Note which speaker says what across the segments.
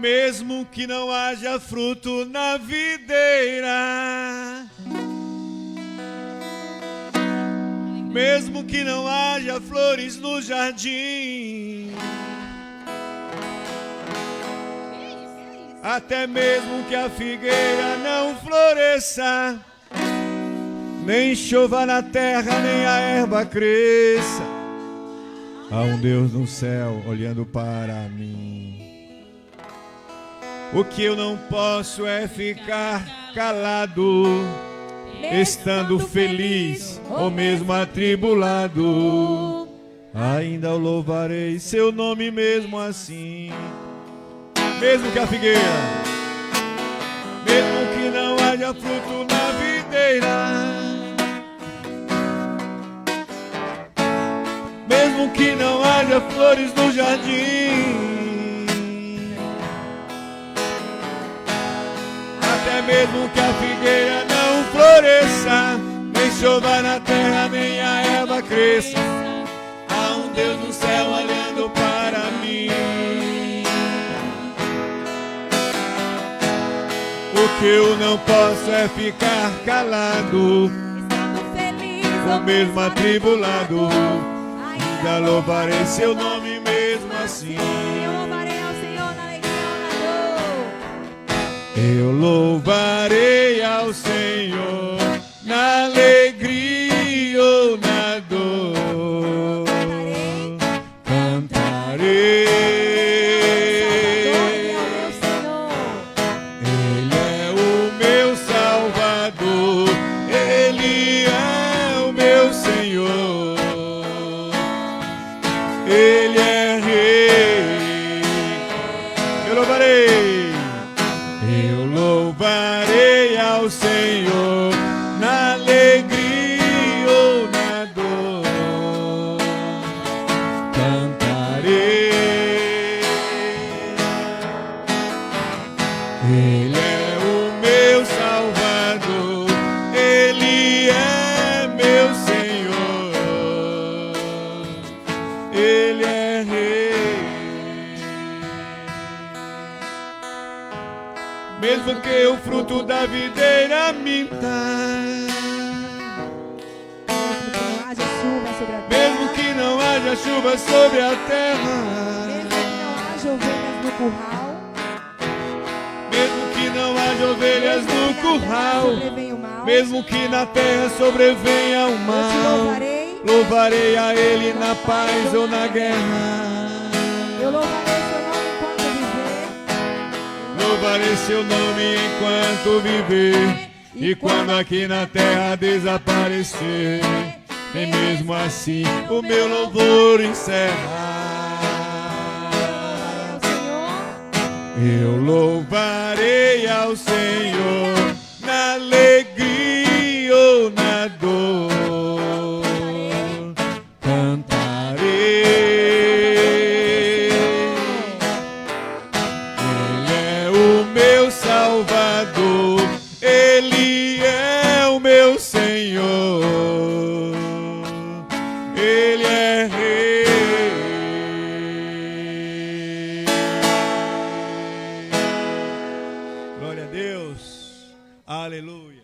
Speaker 1: Mesmo que não haja fruto na videira, mesmo que não haja flores no jardim, até mesmo que a figueira não floresça, nem chova na terra, nem a erva cresça, há um Deus no céu olhando para mim. O que eu não posso é ficar calado, estando feliz ou mesmo atribulado, ainda eu louvarei seu nome mesmo assim. Mesmo que a figueira, mesmo que não haja fruto na videira, mesmo que não haja flores no jardim, até mesmo que a figueira não floresça, nem chova na terra, nem a erva cresça, há um Deus no céu olhando para mim. O que eu não posso é ficar calado,
Speaker 2: estando feliz
Speaker 1: ou mesmo atribulado, ainda louvarei seu nome mesmo assim.
Speaker 2: Eu louvarei ao Senhor na alegria ou na dor.
Speaker 1: Eu louvarei ao Senhor na alegria ou na dor. Cantarei. Ele é o meu Salvador. Ele é o meu Senhor. Ele é Rei. Eu louvarei. Eu louvarei ao Senhor na alegria ou na dor. Cantarei. Ele é o meu Salvador. Ele é meu Senhor. Ele é Rei. Mesmo que o fruto da videira minta,
Speaker 2: Mesmo que não haja chuva sobre a terra,
Speaker 1: mesmo que não haja chuva sobre a terra,
Speaker 2: mesmo que não haja ovelhas no curral,
Speaker 1: mesmo que não haja ovelhas no curral,
Speaker 2: sobrevenha o mal,
Speaker 1: mesmo que na terra sobrevenha o
Speaker 2: eu te
Speaker 1: mal,
Speaker 2: louvarei.
Speaker 1: louvarei a Ele na paz ou na guerra.
Speaker 2: Eu louvarei seu nome enquanto viver.
Speaker 1: Louvarei seu nome enquanto viver, e quando aqui na terra desaparecer, nem mesmo assim o meu louvor encerra. Eu louvarei ao Senhor na alegria ou na dor. Cantarei. Ele é o meu Salvador. Ele é o meu Senhor. Ele é Rei. Glória a Deus. Aleluia.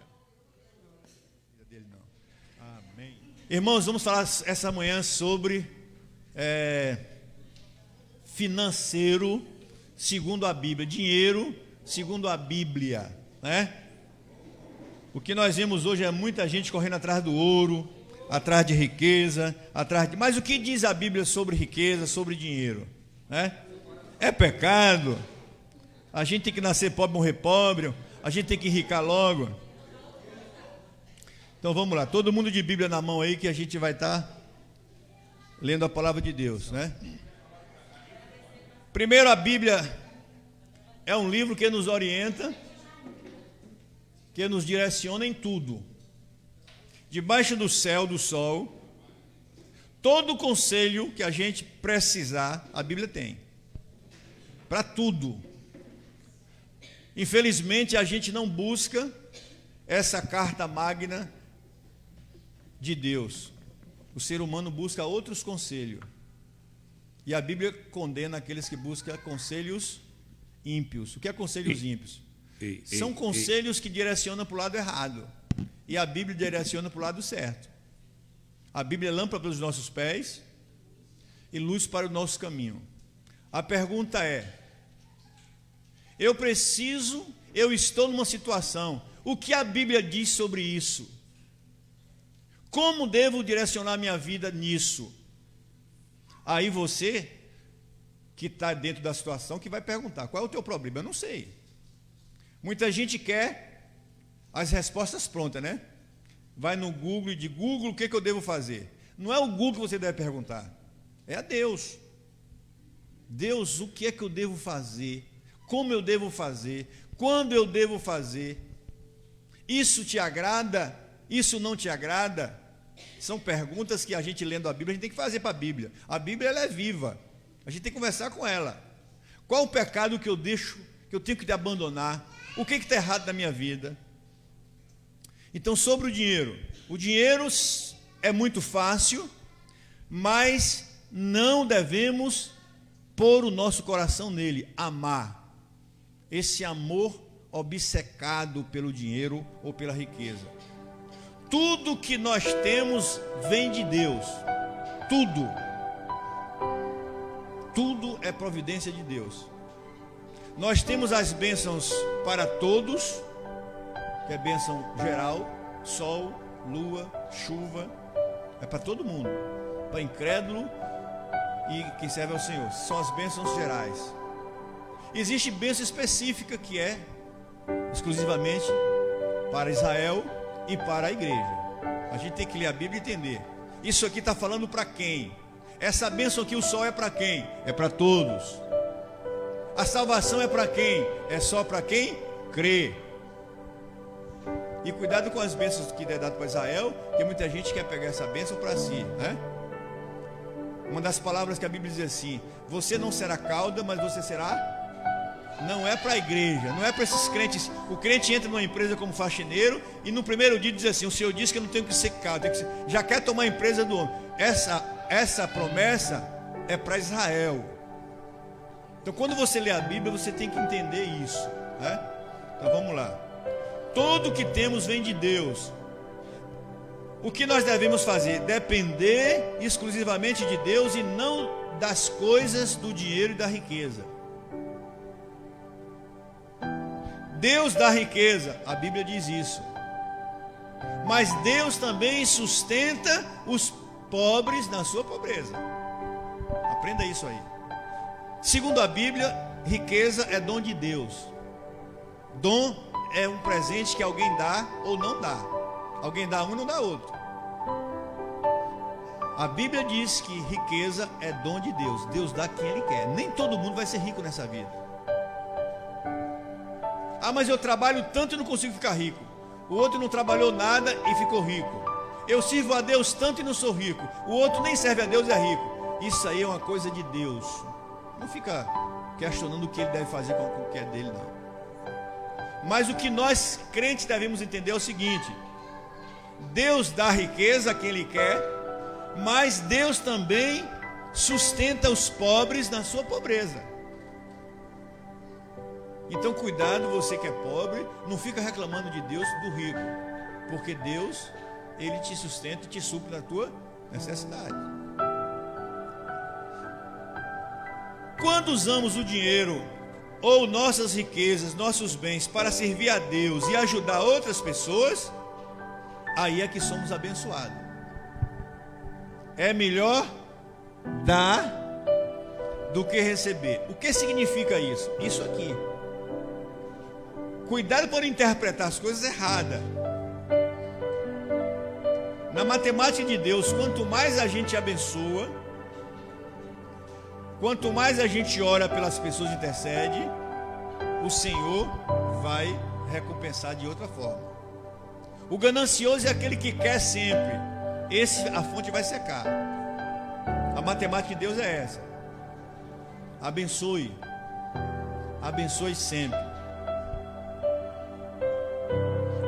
Speaker 1: Amém. Irmãos, vamos falar essa manhã sobre financeiro segundo a Bíblia, dinheiro segundo a Bíblia, né? O que nós vemos hoje é muita gente correndo atrás do ouro, atrás de riqueza, mas o que diz a Bíblia sobre riqueza, sobre dinheiro, né? É pecado? A gente tem que nascer pobre, morrer pobre, a gente tem que enricar logo. Então vamos lá, todo mundo de Bíblia na mão aí, que a gente vai estar lendo a palavra de Deus, né? Primeiro, a Bíblia é um livro que nos orienta, que nos direciona em tudo. Debaixo do céu, do sol, todo o conselho que a gente precisar, a Bíblia tem. Para tudo. Infelizmente, a gente não busca essa carta magna de Deus. O ser humano busca outros conselhos. E a Bíblia condena aqueles que buscam conselhos ímpios. O que aconselha os ímpios? São conselhos que direcionam para o lado errado. E a Bíblia direciona para o lado certo. A Bíblia é lâmpada para os nossos pés e luz para o nosso caminho. A pergunta é: eu estou numa situação, o que a Bíblia diz sobre isso? Como devo direcionar minha vida nisso? Aí você, que está dentro da situação, que vai perguntar: qual é o teu problema? Eu não sei. Muita gente quer as respostas prontas, né? Vai no Google e diz: Google, o que eu devo fazer? Não é o Google que você deve perguntar, é a Deus. Deus, o que é que eu devo fazer? Como eu devo fazer? Quando eu devo fazer? Isso te agrada? Isso não te agrada? São perguntas que a gente lendo a Bíblia, a gente tem que fazer para a Bíblia. A Bíblia, ela é viva, a gente tem que conversar com ela. Qual o pecado que eu deixo, que eu tenho que abandonar? O que está errado na minha vida? Então, sobre o dinheiro é muito fácil, mas não devemos pôr o nosso coração nele, amar. Esse amor obcecado pelo dinheiro ou pela riqueza. Tudo que nós temos vem de Deus. Tudo. Tudo é providência de Deus. Nós temos as bênçãos para todos, que é bênção geral, sol, lua, chuva, é para todo mundo, para incrédulo e quem serve ao Senhor. São as bênçãos gerais. Existe bênção específica que é exclusivamente para Israel e para a igreja. A gente tem que ler a Bíblia e entender. Isso aqui está falando para quem? Essa bênção aqui, o sol, é para quem? É para todos. A salvação é para quem? É só para quem crê. E cuidado com as bênçãos que é dado para Israel, porque muita gente quer pegar essa bênção para si, né? Uma das palavras que a Bíblia diz assim: você não será cauda, mas você será... Não é para a igreja, não é para esses crentes. O crente entra numa empresa como faxineiro e no primeiro dia diz assim: o Senhor disse que eu não tenho que ser cauda, já quer tomar a empresa do homem. Essa promessa é para Israel. Então, quando você lê a Bíblia, você tem que entender isso, né? Então vamos lá. Tudo que temos vem de Deus. O que nós devemos fazer? Depender exclusivamente de Deus e não das coisas, do dinheiro e da riqueza. Deus dá riqueza, a Bíblia diz isso. Mas Deus também sustenta os pobres na sua pobreza. Aprenda isso aí. Segundo a Bíblia, riqueza é dom de Deus. Dom é um presente que alguém dá ou não dá. Alguém dá um e não dá outro. A Bíblia diz que riqueza é dom de Deus. Deus dá quem Ele quer. Nem todo mundo vai ser rico nessa vida. Ah, mas eu trabalho tanto e não consigo ficar rico. O outro não trabalhou nada e ficou rico. Eu sirvo a Deus tanto e não sou rico. O outro nem serve a Deus e é rico. Isso aí é uma coisa de Deus. Não fica questionando o que Ele deve fazer com o que é dele, não. Mas o que nós crentes devemos entender é o seguinte: Deus dá riqueza a quem Ele quer, mas Deus também sustenta os pobres na sua pobreza. Então cuidado, você que é pobre, não fica reclamando de Deus do rico, porque Deus, Ele te sustenta e te supre na tua necessidade. Quando usamos o dinheiro ou nossas riquezas, nossos bens para servir a Deus e ajudar outras pessoas, aí é que somos abençoados. É melhor dar do que receber. O que significa isso? Isso aqui. Cuidado por interpretar as coisas erradas. Na matemática de Deus, quanto mais a gente abençoa, quanto mais a gente ora pelas pessoas e intercede, o Senhor vai recompensar de outra forma. O ganancioso é aquele que quer sempre. A fonte vai secar. A matemática de Deus é essa. Abençoe. Abençoe sempre.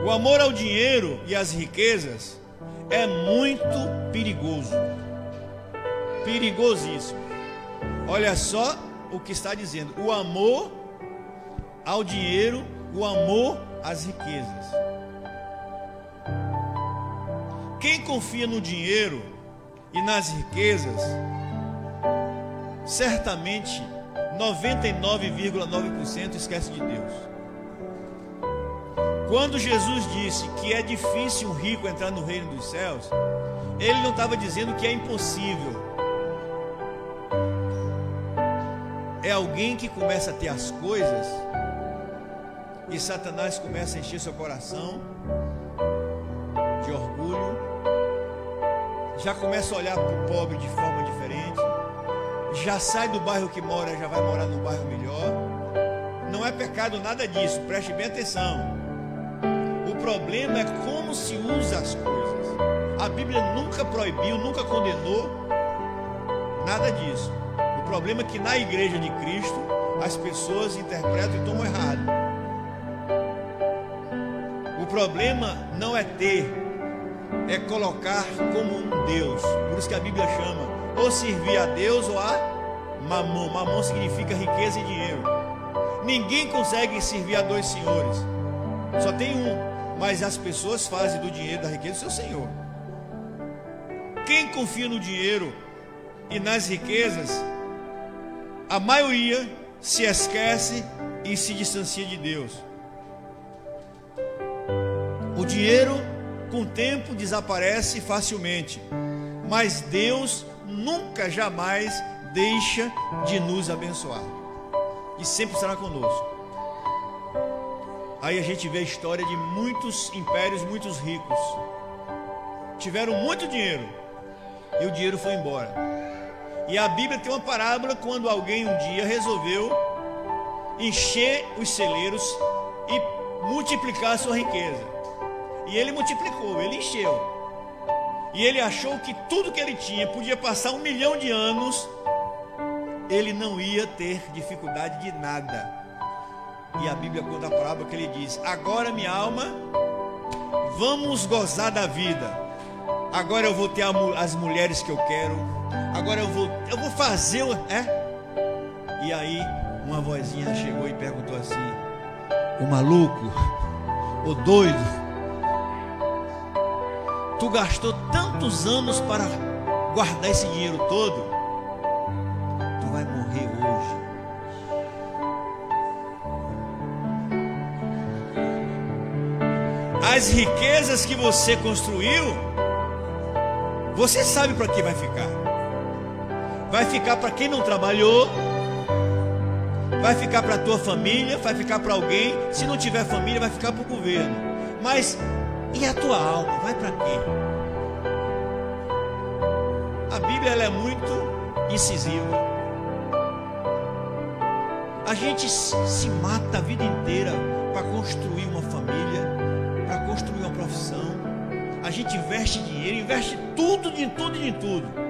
Speaker 1: O amor ao dinheiro e às riquezas é muito perigoso. Perigosíssimo. Olha só o que está dizendo. O amor ao dinheiro, o amor às riquezas. Quem confia no dinheiro e nas riquezas, certamente 99,9% esquece de Deus. Quando Jesus disse que é difícil um rico entrar no reino dos céus, ele não estava dizendo que é impossível. É alguém que começa a ter as coisas e Satanás começa a encher seu coração de orgulho, já começa a olhar para o pobre de forma diferente, já sai do bairro que mora, já vai morar num bairro melhor. Não é pecado nada disso, preste bem atenção. O problema é como se usa as coisas. A Bíblia nunca proibiu, nunca condenou nada disso. O problema é que na igreja de Cristo as pessoas interpretam e tomam errado. O problema não é ter, é colocar como um Deus. Por isso que a Bíblia chama ou servir a Deus ou a mamon. Mamon significa riqueza e dinheiro. Ninguém consegue servir a dois senhores, só tem um. Mas as pessoas fazem do dinheiro e da riqueza o seu senhor. Quem confia no dinheiro e nas riquezas, a maioria se esquece e se distancia de Deus. O dinheiro, com o tempo, desaparece facilmente, mas Deus nunca, jamais deixa de nos abençoar e sempre estará conosco. Aí a gente vê a história de muitos impérios, muitos ricos tiveram muito dinheiro e o dinheiro foi embora. E a Bíblia tem uma parábola quando alguém um dia resolveu encher os celeiros e multiplicar a sua riqueza. E ele multiplicou, ele encheu. E ele achou que tudo que ele tinha podia passar 1 milhão de anos, ele não ia ter dificuldade de nada. E a Bíblia conta a parábola que ele diz: agora minha alma, vamos gozar da vida. Agora eu vou ter as mulheres que eu quero. Agora eu vou fazer, E aí uma vozinha chegou e perguntou assim: o maluco, o doido, tu gastou tantos anos para guardar esse dinheiro todo, tu vai morrer hoje. As riquezas que você construiu, você sabe para que vai ficar. Vai ficar para quem não trabalhou, vai ficar para a tua família, vai ficar para alguém. Se não tiver família, vai ficar para o governo. Mas e a tua alma? Vai para quê? A Bíblia ela é muito incisiva. A gente se mata a vida inteira para construir uma família, para construir uma profissão. A gente investe dinheiro, investe tudo, de tudo e de tudo.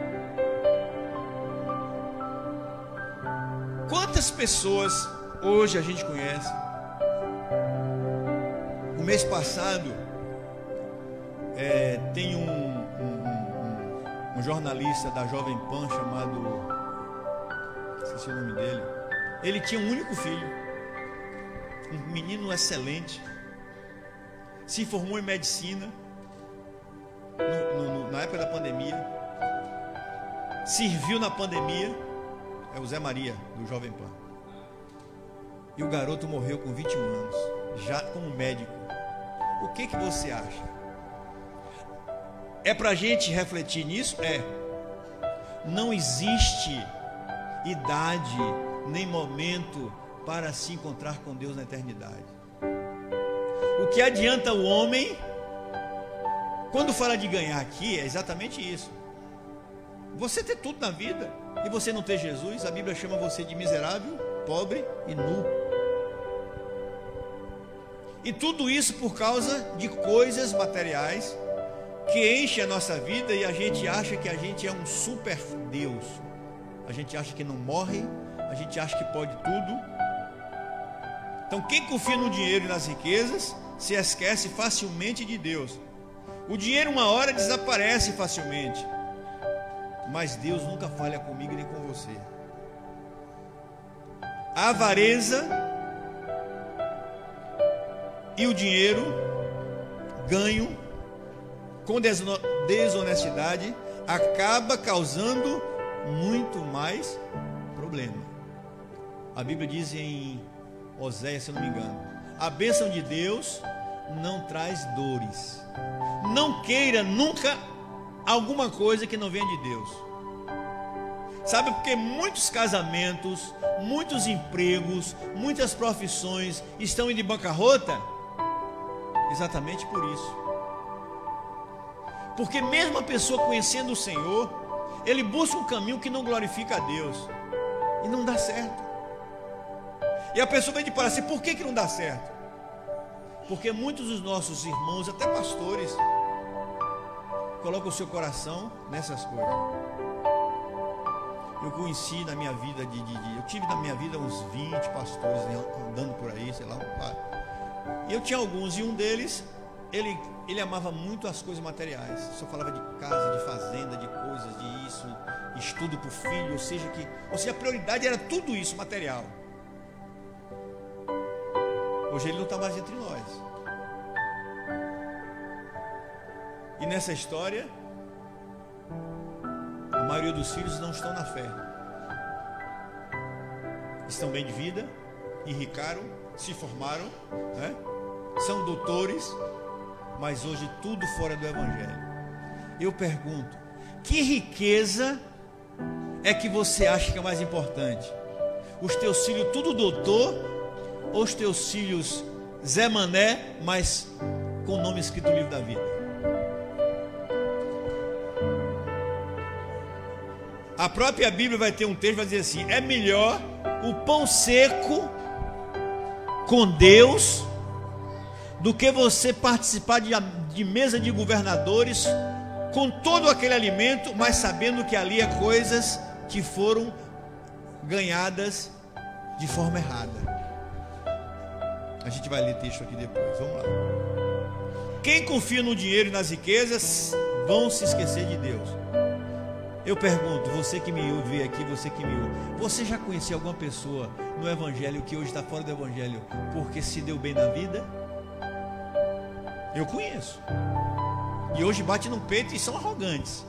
Speaker 1: Quantas pessoas hoje a gente conhece? O mês passado tem um jornalista da Jovem Pan chamado, esqueci o nome dele. Ele tinha um único filho, um menino excelente, se formou em medicina na época da pandemia, serviu na pandemia. É o Zé Maria, do Jovem Pan. E o garoto morreu com 21 anos, já como médico. O que você acha? É para a gente refletir nisso? Não existe idade nem momento para se encontrar com Deus na eternidade. O que adianta o homem, quando fala de ganhar aqui, é exatamente isso. Você ter tudo na vida e você não ter Jesus, a Bíblia chama você de miserável, pobre e nu. E tudo isso por causa de coisas materiais que enchem a nossa vida e a gente acha que a gente é um super Deus. A gente acha que não morre, a gente acha que pode tudo. Então quem confia no dinheiro e nas riquezas se esquece facilmente de Deus. O dinheiro uma hora desaparece facilmente, mas Deus nunca falha comigo nem com você. A avareza e o dinheiro ganho com desonestidade acaba causando muito mais problema. A Bíblia diz em Oséias, se eu não me engano, a bênção de Deus não traz dores. Não queira nunca alguma coisa que não venha de Deus. Sabe por que muitos casamentos, muitos empregos, muitas profissões estão indo de bancarrota? Exatamente por isso. Porque mesmo a pessoa conhecendo o Senhor, ele busca um caminho que não glorifica a Deus e não dá certo. E a pessoa vem de parar assim, por que não dá certo? Porque muitos dos nossos irmãos, até pastores, colocam o seu coração nessas coisas. Eu conheci na minha vida, eu tive na minha vida uns 20 pastores andando por aí, sei lá. E eu tinha alguns, e um deles, ele amava muito as coisas materiais. Só falava de casa, de fazenda, de coisas, de isso, estudo para o filho, ou seja, a prioridade era tudo isso, material. Hoje ele não está mais entre nós. E nessa história, a maioria dos filhos não estão na fé. Estão bem de vida, enricaram, se formaram, né? São doutores, mas hoje tudo fora do Evangelho. Eu pergunto, que riqueza é que você acha que é mais importante? Os teus filhos tudo doutor, ou os teus filhos Zé Mané, mas com o nome escrito no livro da vida? A própria Bíblia vai ter um texto que vai dizer assim: é melhor o pão seco com Deus do que você participar de mesa de governadores com todo aquele alimento, mas sabendo que ali é coisas que foram ganhadas de forma errada. A gente vai ler texto aqui depois, vamos lá. Quem confia no dinheiro e nas riquezas vão se esquecer de Deus. Eu pergunto, você que me ouve aqui, você que me ouve, você já conheceu alguma pessoa no Evangelho que hoje está fora do Evangelho porque se deu bem na vida? Eu conheço. E hoje bate no peito e são arrogantes.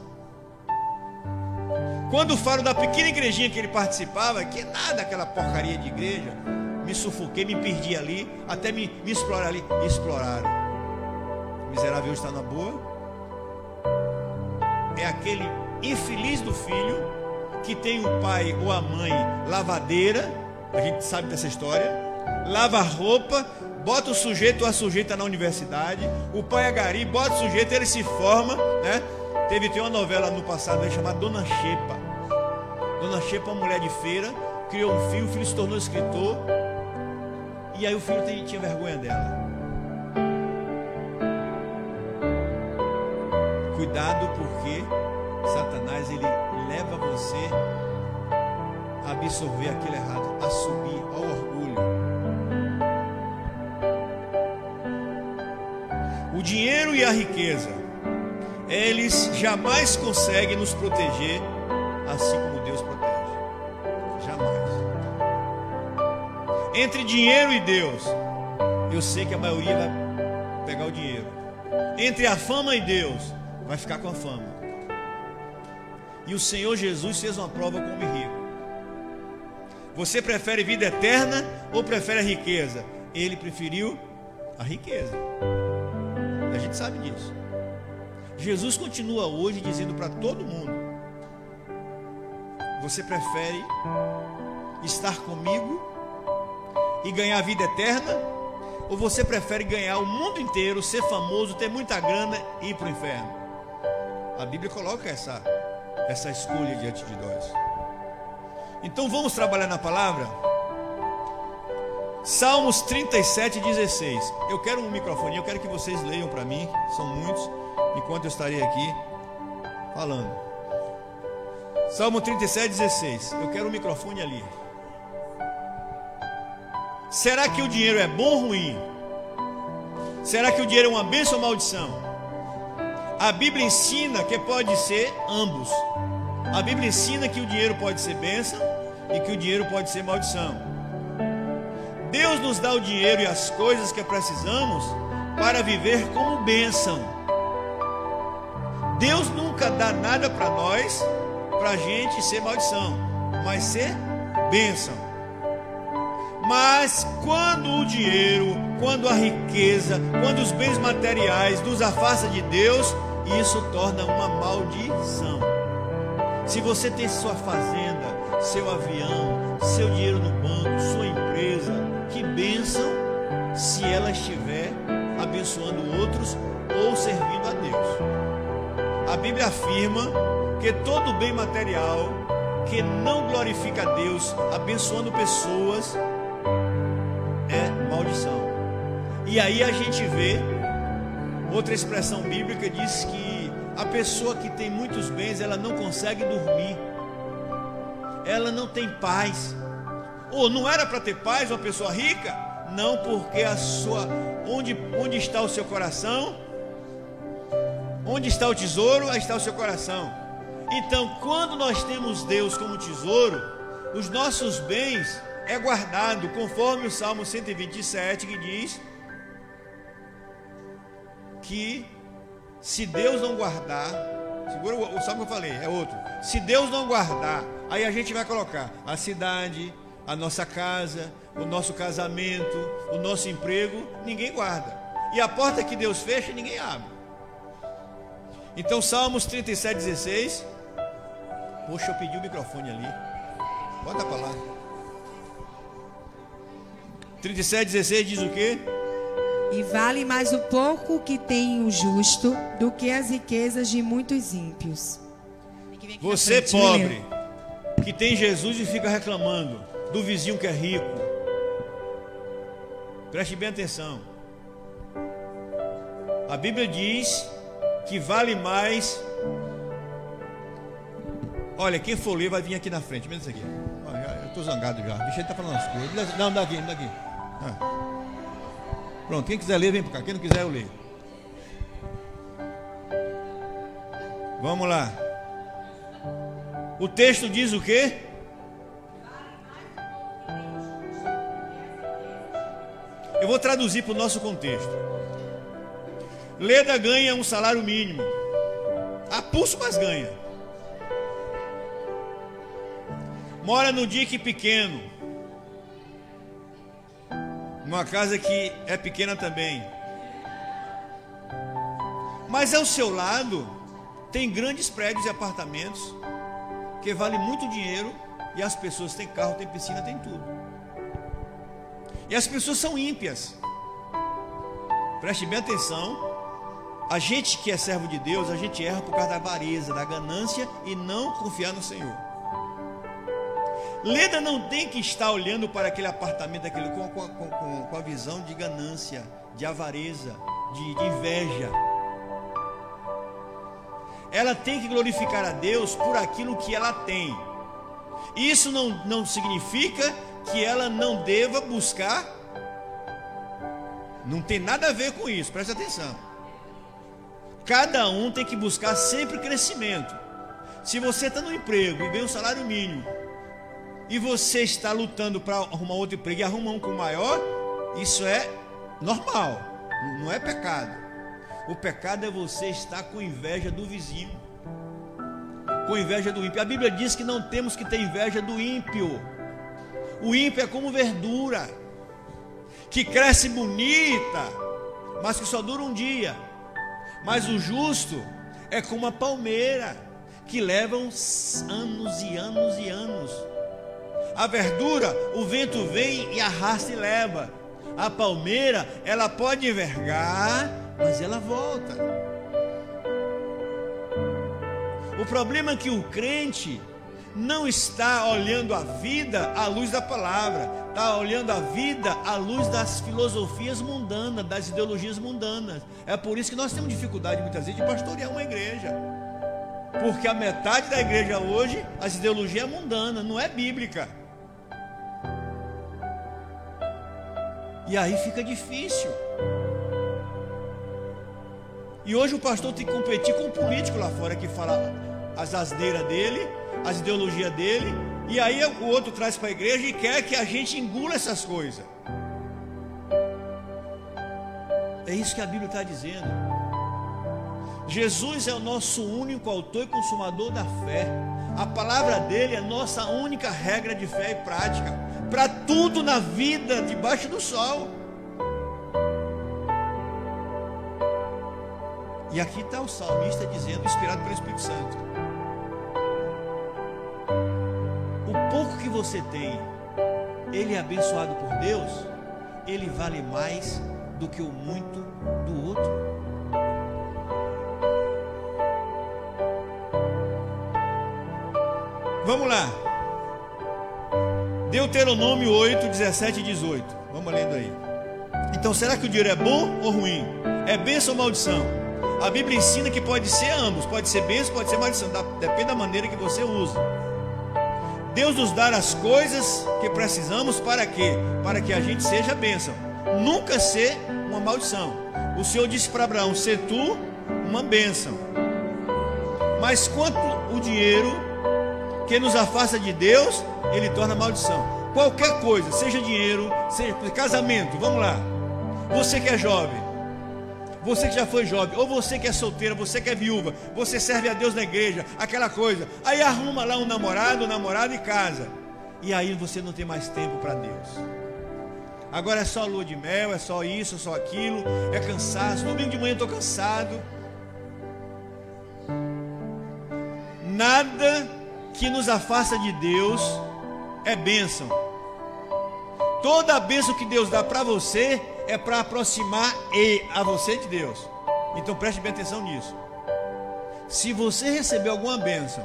Speaker 1: Quando falo da pequena igrejinha que ele participava, que nada, aquela porcaria de igreja, me sufoquei, me perdi ali, até me exploraram ali. Exploraram. O miserável hoje está na boa. É aquele infeliz do filho que tem o pai ou a mãe lavadeira, a gente sabe dessa história, lava roupa, bota o sujeito ou a sujeita na universidade, o pai é gari, bota o sujeito, ele se forma, né? Tem uma novela no passado aí chamada Dona Xepa. Dona Xepa é uma mulher de feira, criou um filho, o filho se tornou escritor, e aí o filho tinha vergonha dela. Cuidado, porque Satanás, ele leva você a absorver aquilo errado, a subir ao orgulho. O dinheiro e a riqueza, eles jamais conseguem nos proteger assim como Deus protege. Jamais. Entre dinheiro e Deus, eu sei que a maioria vai pegar o dinheiro. Entre a fama e Deus, vai ficar com a fama. E o Senhor Jesus fez uma prova com o homem rico. Você prefere vida eterna ou prefere a riqueza? Ele preferiu a riqueza. A gente sabe disso. Jesus continua hoje dizendo para todo mundo: você prefere estar comigo e ganhar a vida eterna? Ou você prefere ganhar o mundo inteiro, ser famoso, ter muita grana e ir para o inferno? A Bíblia coloca essa escolha diante de nós. Então vamos trabalhar na palavra. Salmos 37:16. Eu quero um microfone, eu quero que vocês leiam para mim, são muitos, enquanto eu estarei aqui falando. Salmo 37:16. Eu quero um microfone ali. Será que o dinheiro é bom ou ruim? Será que o dinheiro é uma bênção ou maldição? A Bíblia ensina que pode ser ambos. A Bíblia ensina que o dinheiro pode ser bênção e que o dinheiro pode ser maldição. Deus nos dá o dinheiro e as coisas que precisamos para viver como bênção. Deus nunca dá nada para nós, para a gente ser maldição, mas ser bênção. Mas quando o dinheiro, quando a riqueza, quando os bens materiais nos afasta de Deus, isso torna uma maldição. Se você tem sua fazenda, seu avião, seu dinheiro no banco, sua empresa, que bênção se ela estiver abençoando outros ou servindo a Deus. A Bíblia afirma que todo bem material que não glorifica a Deus, abençoando pessoas, é maldição. E aí a gente vê outra expressão bíblica, diz que a pessoa que tem muitos bens, ela não consegue dormir, ela não tem paz. Ou não era para ter paz uma pessoa rica? Não, porque onde está o seu coração, onde está o tesouro, aí está o seu coração. Então, quando nós temos Deus como tesouro, os nossos bens é guardado, conforme o Salmo 127, que diz que se Deus não guardar, segura o salmo que eu falei, é outro. Se Deus não guardar, aí a gente vai colocar a cidade, a nossa casa, o nosso casamento, o nosso emprego, ninguém guarda. E a porta que Deus fecha, ninguém abre. Então, Salmos 37:16. Poxa, eu pedi o microfone ali. Bota para lá. 37:16 diz o quê?
Speaker 3: E vale mais o pouco que tem o justo do que as riquezas de muitos ímpios.
Speaker 1: Você pobre, que tem Jesus e fica reclamando do vizinho que é rico, preste bem atenção. A Bíblia diz que vale mais. Olha, quem for ler vai vir aqui na frente, menos isso aqui. Eu estou zangado já. Deixa ele estar falando as coisas. Não, daqui. Pronto, quem quiser ler, vem para cá. Quem não quiser, eu leio. Vamos lá. O texto diz o quê? Eu vou traduzir para o nosso contexto. Leda ganha um salário mínimo. A pulso, mas ganha. Mora no dique pequeno, numa casa que é pequena também. Mas ao seu lado tem grandes prédios e apartamentos que valem muito dinheiro, e as pessoas têm carro, têm piscina, têm tudo. E as pessoas são ímpias. Preste bem atenção. A gente que é servo de Deus, a gente erra por causa da avareza, da ganância e não confiar no Senhor. Leda não tem que estar olhando para aquele apartamento com a visão de ganância, de avareza, de inveja. Ela tem que glorificar a Deus por aquilo que ela tem. Isso não significa que ela não deva buscar. Não tem nada a ver com isso, preste atenção. Cada um tem que buscar sempre crescimento. Se você está no emprego e ganha um salário mínimo, e você está lutando para arrumar outro emprego e arruma um com maior, isso é normal, não é pecado. O pecado é você estar com inveja do vizinho, com inveja do ímpio. A Bíblia diz que não temos que ter inveja do ímpio. O ímpio é como verdura, que cresce bonita, mas que só dura um dia. Mas o justo é como a palmeira, que leva uns anos e anos e anos. A verdura, o vento vem e arrasta e leva. A palmeira, ela pode envergar, mas ela volta. O problema é que o crente não está olhando a vida à luz da palavra, está olhando a vida à luz das filosofias mundanas, das ideologias mundanas. É por isso que nós temos dificuldade muitas vezes de pastorear uma igreja, porque a metade da igreja hoje, as ideologias é mundana, não é bíblica. E aí fica difícil. E hoje o pastor tem que competir com um político lá fora que fala as asneiras dele, as ideologias dele, e aí o outro traz para a igreja e quer que a gente engula essas coisas. É isso que a Bíblia está dizendo. Jesus é o nosso único autor e consumador da fé. A palavra dele é nossa única regra de fé e prática para tudo na vida debaixo do sol. E aqui está o salmista dizendo, inspirado pelo Espírito Santo: o pouco que você tem, ele é abençoado por Deus, ele vale mais do que o muito do outro. Vamos lá. Deuteronômio 8, 17 e 18. Vamos lendo aí. Então, será que o dinheiro é bom ou ruim? É bênção ou maldição? A Bíblia ensina que pode ser ambos. Pode ser bênção, pode ser maldição. Depende da maneira que você usa. Deus nos dá as coisas que precisamos para quê? Para que a gente seja bênção. Nunca ser uma maldição. O Senhor disse para Abraão: ser tu uma bênção. Mas quanto o dinheiro que nos afasta de Deus, ele torna maldição. Qualquer coisa, seja dinheiro, seja casamento, vamos lá. Você que é jovem, você que já foi jovem, ou você que é solteira, você que é viúva, você serve a Deus na igreja, aquela coisa, aí arruma lá um namorado e casa, e aí você não tem mais tempo para Deus. Agora é só lua de mel, é só isso, só aquilo, é cansaço. Domingo de manhã eu estou cansado. Nada que nos afasta de Deus é bênção. Toda a bênção que Deus dá para você é para aproximar a você de Deus. Então preste bem atenção nisso. Se você recebeu alguma bênção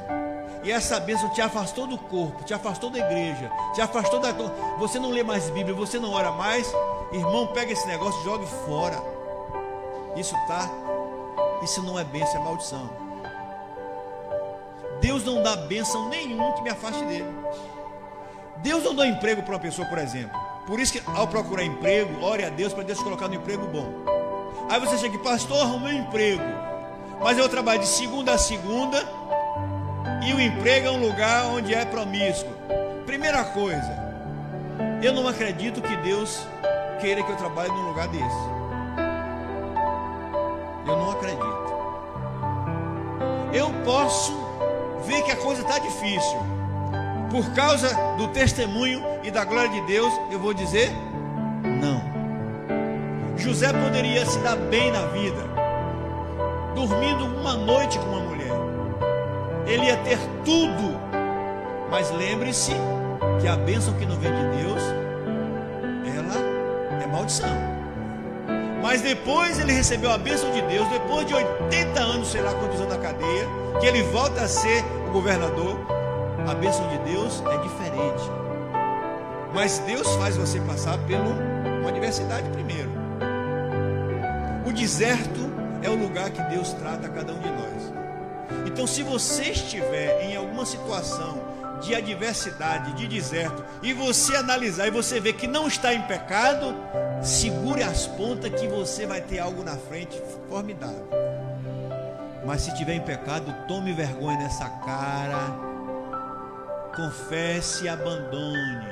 Speaker 1: e essa bênção te afastou do corpo, te afastou da igreja, te afastou da... Você não lê mais Bíblia, você não ora mais, irmão, pega esse negócio e jogue fora. Isso não é bênção, é maldição. Deus não dá bênção nenhuma que me afaste dele. Deus não dá emprego para uma pessoa, por exemplo. Por isso que ao procurar emprego, ore a Deus para Deus te colocar no emprego bom. Aí você chega aqui: pastor, arrumei um emprego, mas eu trabalho de segunda a segunda e o emprego é um lugar onde é promíscuo. Primeira coisa, eu não acredito que Deus queira que eu trabalhe num lugar desse. Eu não acredito. Eu posso ver que a coisa está difícil. Por causa do testemunho e da glória de Deus, eu vou dizer não. José poderia se dar bem na vida, dormindo uma noite com uma mulher. Ele ia ter tudo. Mas lembre-se que a bênção que não vem de Deus, ela é maldição. Mas depois ele recebeu a bênção de Deus, depois de 80 anos, sei lá quantos anos na cadeia, que ele volta a ser o governador. A bênção de Deus é diferente. Mas Deus faz você passar por uma adversidade primeiro. O deserto é o lugar que Deus trata a cada um de nós. Então, se você estiver em alguma situação de adversidade, de deserto, e você analisar e você ver que não está em pecado, segure as pontas que você vai ter algo na frente formidável. Mas se estiver em pecado, tome vergonha nessa cara, confesse e abandone.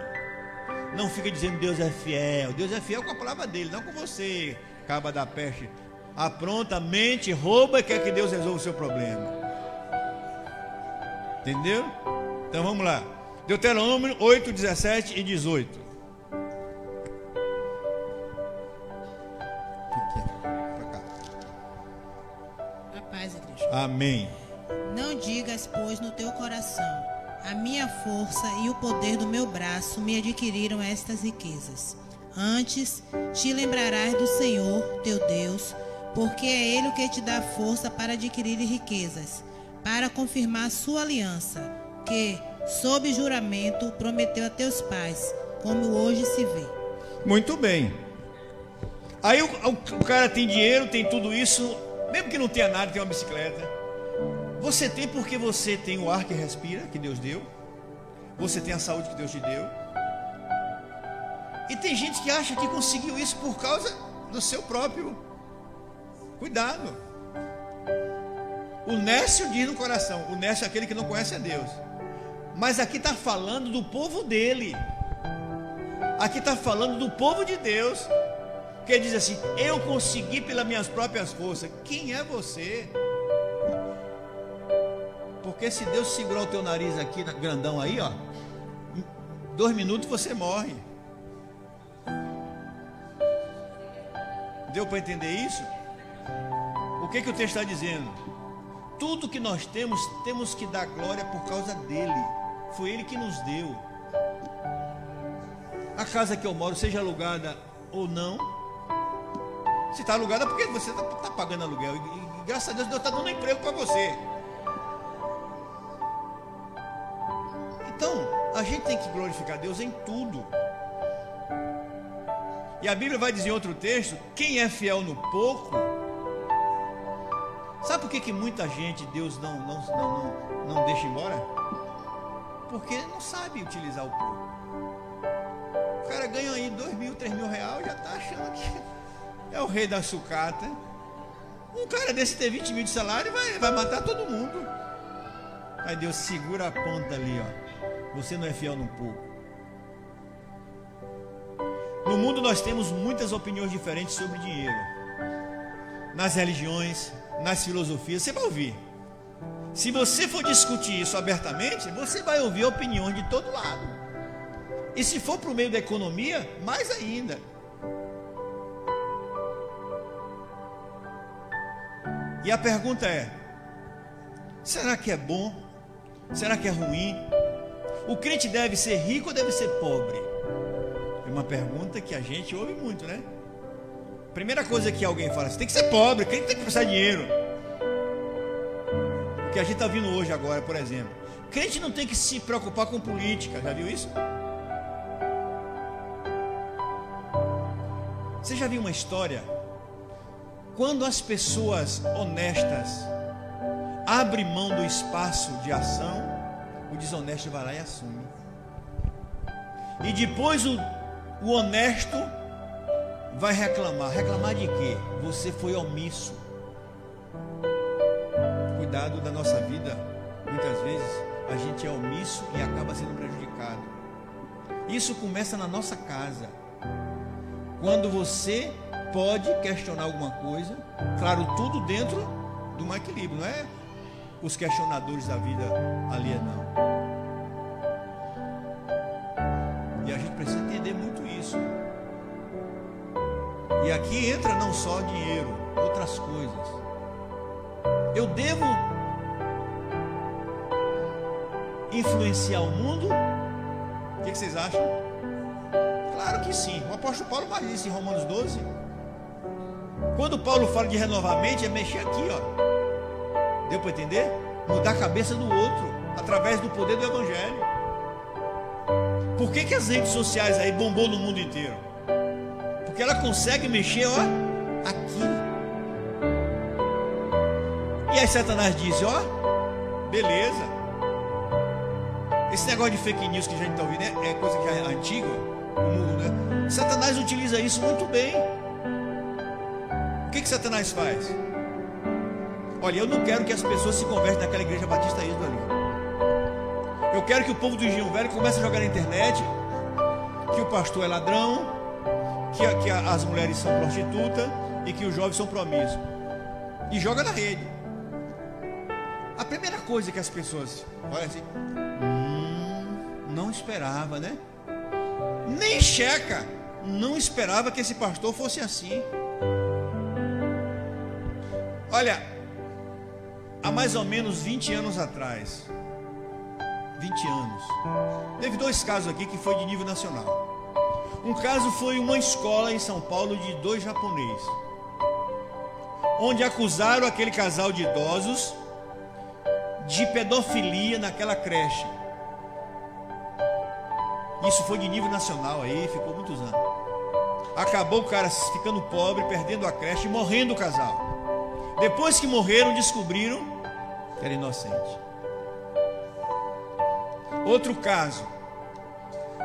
Speaker 1: Não fica dizendo Deus é fiel. Deus é fiel com a palavra dele, não com você, caba da peste. Apronta, mente, rouba e quer que Deus resolva o seu problema. Entendeu? Então vamos lá. Deuteronômio 8, 17 e 18. Pra cá.
Speaker 4: A paz, igreja.
Speaker 1: Amém.
Speaker 4: Não digas, pois, no teu coração: a minha força e o poder do meu braço me adquiriram estas riquezas. Antes, te lembrarás do Senhor, teu Deus, porque é Ele o que te dá força para adquirir riquezas, para confirmar sua aliança, que, sob juramento, prometeu a teus pais, como hoje se vê.
Speaker 1: Muito bem. Aí o cara tem dinheiro, tem tudo isso, mesmo que não tenha nada, tem uma bicicleta. Você tem porque você tem o ar que respira, que Deus deu. Você tem a saúde que Deus te deu. E tem gente que acha que conseguiu isso por causa do seu próprio cuidado. O nécio diz no coração. O nécio é aquele que não conhece a Deus. Mas aqui está falando do povo dele. Aqui está falando do povo de Deus. Porque diz assim: eu consegui pelas minhas próprias forças. Quem é você? Porque se Deus segurar o teu nariz aqui, grandão aí, ó, em 2 minutos você morre. Deu para entender isso? O que o texto está dizendo? Tudo que nós temos, temos que dar glória por causa dele. Foi ele que nos deu. A casa que eu moro, seja alugada ou não, se está alugada é porque você está pagando aluguel. E graças a Deus, Deus está dando emprego para você. Então, a gente tem que glorificar Deus em tudo. E a Bíblia vai dizer em outro texto: quem é fiel no pouco. Sabe por que muita gente Deus não deixa embora? Porque não sabe utilizar o pouco. O cara ganha aí 2 mil, 3 mil reais, já está achando que é o rei da sucata. Um cara desse ter 20 mil de salário vai matar todo mundo. Aí Deus segura a ponta ali, ó. Você não é fiel no pouco. No mundo nós temos muitas opiniões diferentes sobre dinheiro. Nas religiões, nas filosofias, você vai ouvir. Se você for discutir isso abertamente, você vai ouvir opiniões de todo lado. E se for para o meio da economia, mais ainda. E a pergunta é: será que é bom? Será que é ruim? O crente deve ser rico ou deve ser pobre? É uma pergunta que a gente ouve muito, né? Primeira coisa que alguém fala: você tem que ser pobre, crente tem que prestar dinheiro. O que a gente está vindo hoje agora, por exemplo, crente não tem que se preocupar com política. Já viu isso? Você já viu uma história? Quando as pessoas honestas abrem mão do espaço de ação, o desonesto vai lá e assume. E depois o honesto vai reclamar. Reclamar de quê? Você foi omisso. Cuidado da nossa vida. Muitas vezes a gente é omisso e acaba sendo prejudicado. Isso começa na nossa casa. Quando você pode questionar alguma coisa, claro, tudo dentro de um equilíbrio, não é os questionadores da vida alienam. E a gente precisa entender muito isso. E aqui entra não só dinheiro, outras coisas. Eu devo influenciar o mundo? O que vocês acham? Claro que sim. O apóstolo Paulo faz isso em Romanos 12. Quando Paulo fala de renovar a mente, é mexer aqui, ó. Deu para entender? Mudar a cabeça do outro através do poder do evangelho. Por que as redes sociais aí bombou no mundo inteiro? Porque ela consegue mexer, ó, aqui. E aí Satanás diz: ó, beleza. Esse negócio de fake news que a gente está ouvindo é coisa que já é antiga, né? Satanás utiliza isso muito bem. O que Satanás faz? Olha, eu não quero que as pessoas se convertam naquela igreja batista Êxodo ali. Eu quero que o povo do Engenho Velho comece a jogar na internet que o pastor é ladrão, que as mulheres são prostitutas e que os jovens são promíscuos. E joga na rede. A primeira coisa que as pessoas olha assim, não esperava, né? Nem checa, não esperava que esse pastor fosse assim. Olha, há mais ou menos 20 anos atrás, 20 anos, teve 2 casos aqui que foi de nível nacional. Um caso foi uma escola em São Paulo de 2 japoneses, onde acusaram aquele casal de idosos de pedofilia naquela creche. Isso foi de nível nacional aí, ficou muitos anos. Acabou o cara ficando pobre, perdendo a creche, morrendo o casal. Depois que morreram, descobriram que era inocente. Outro caso,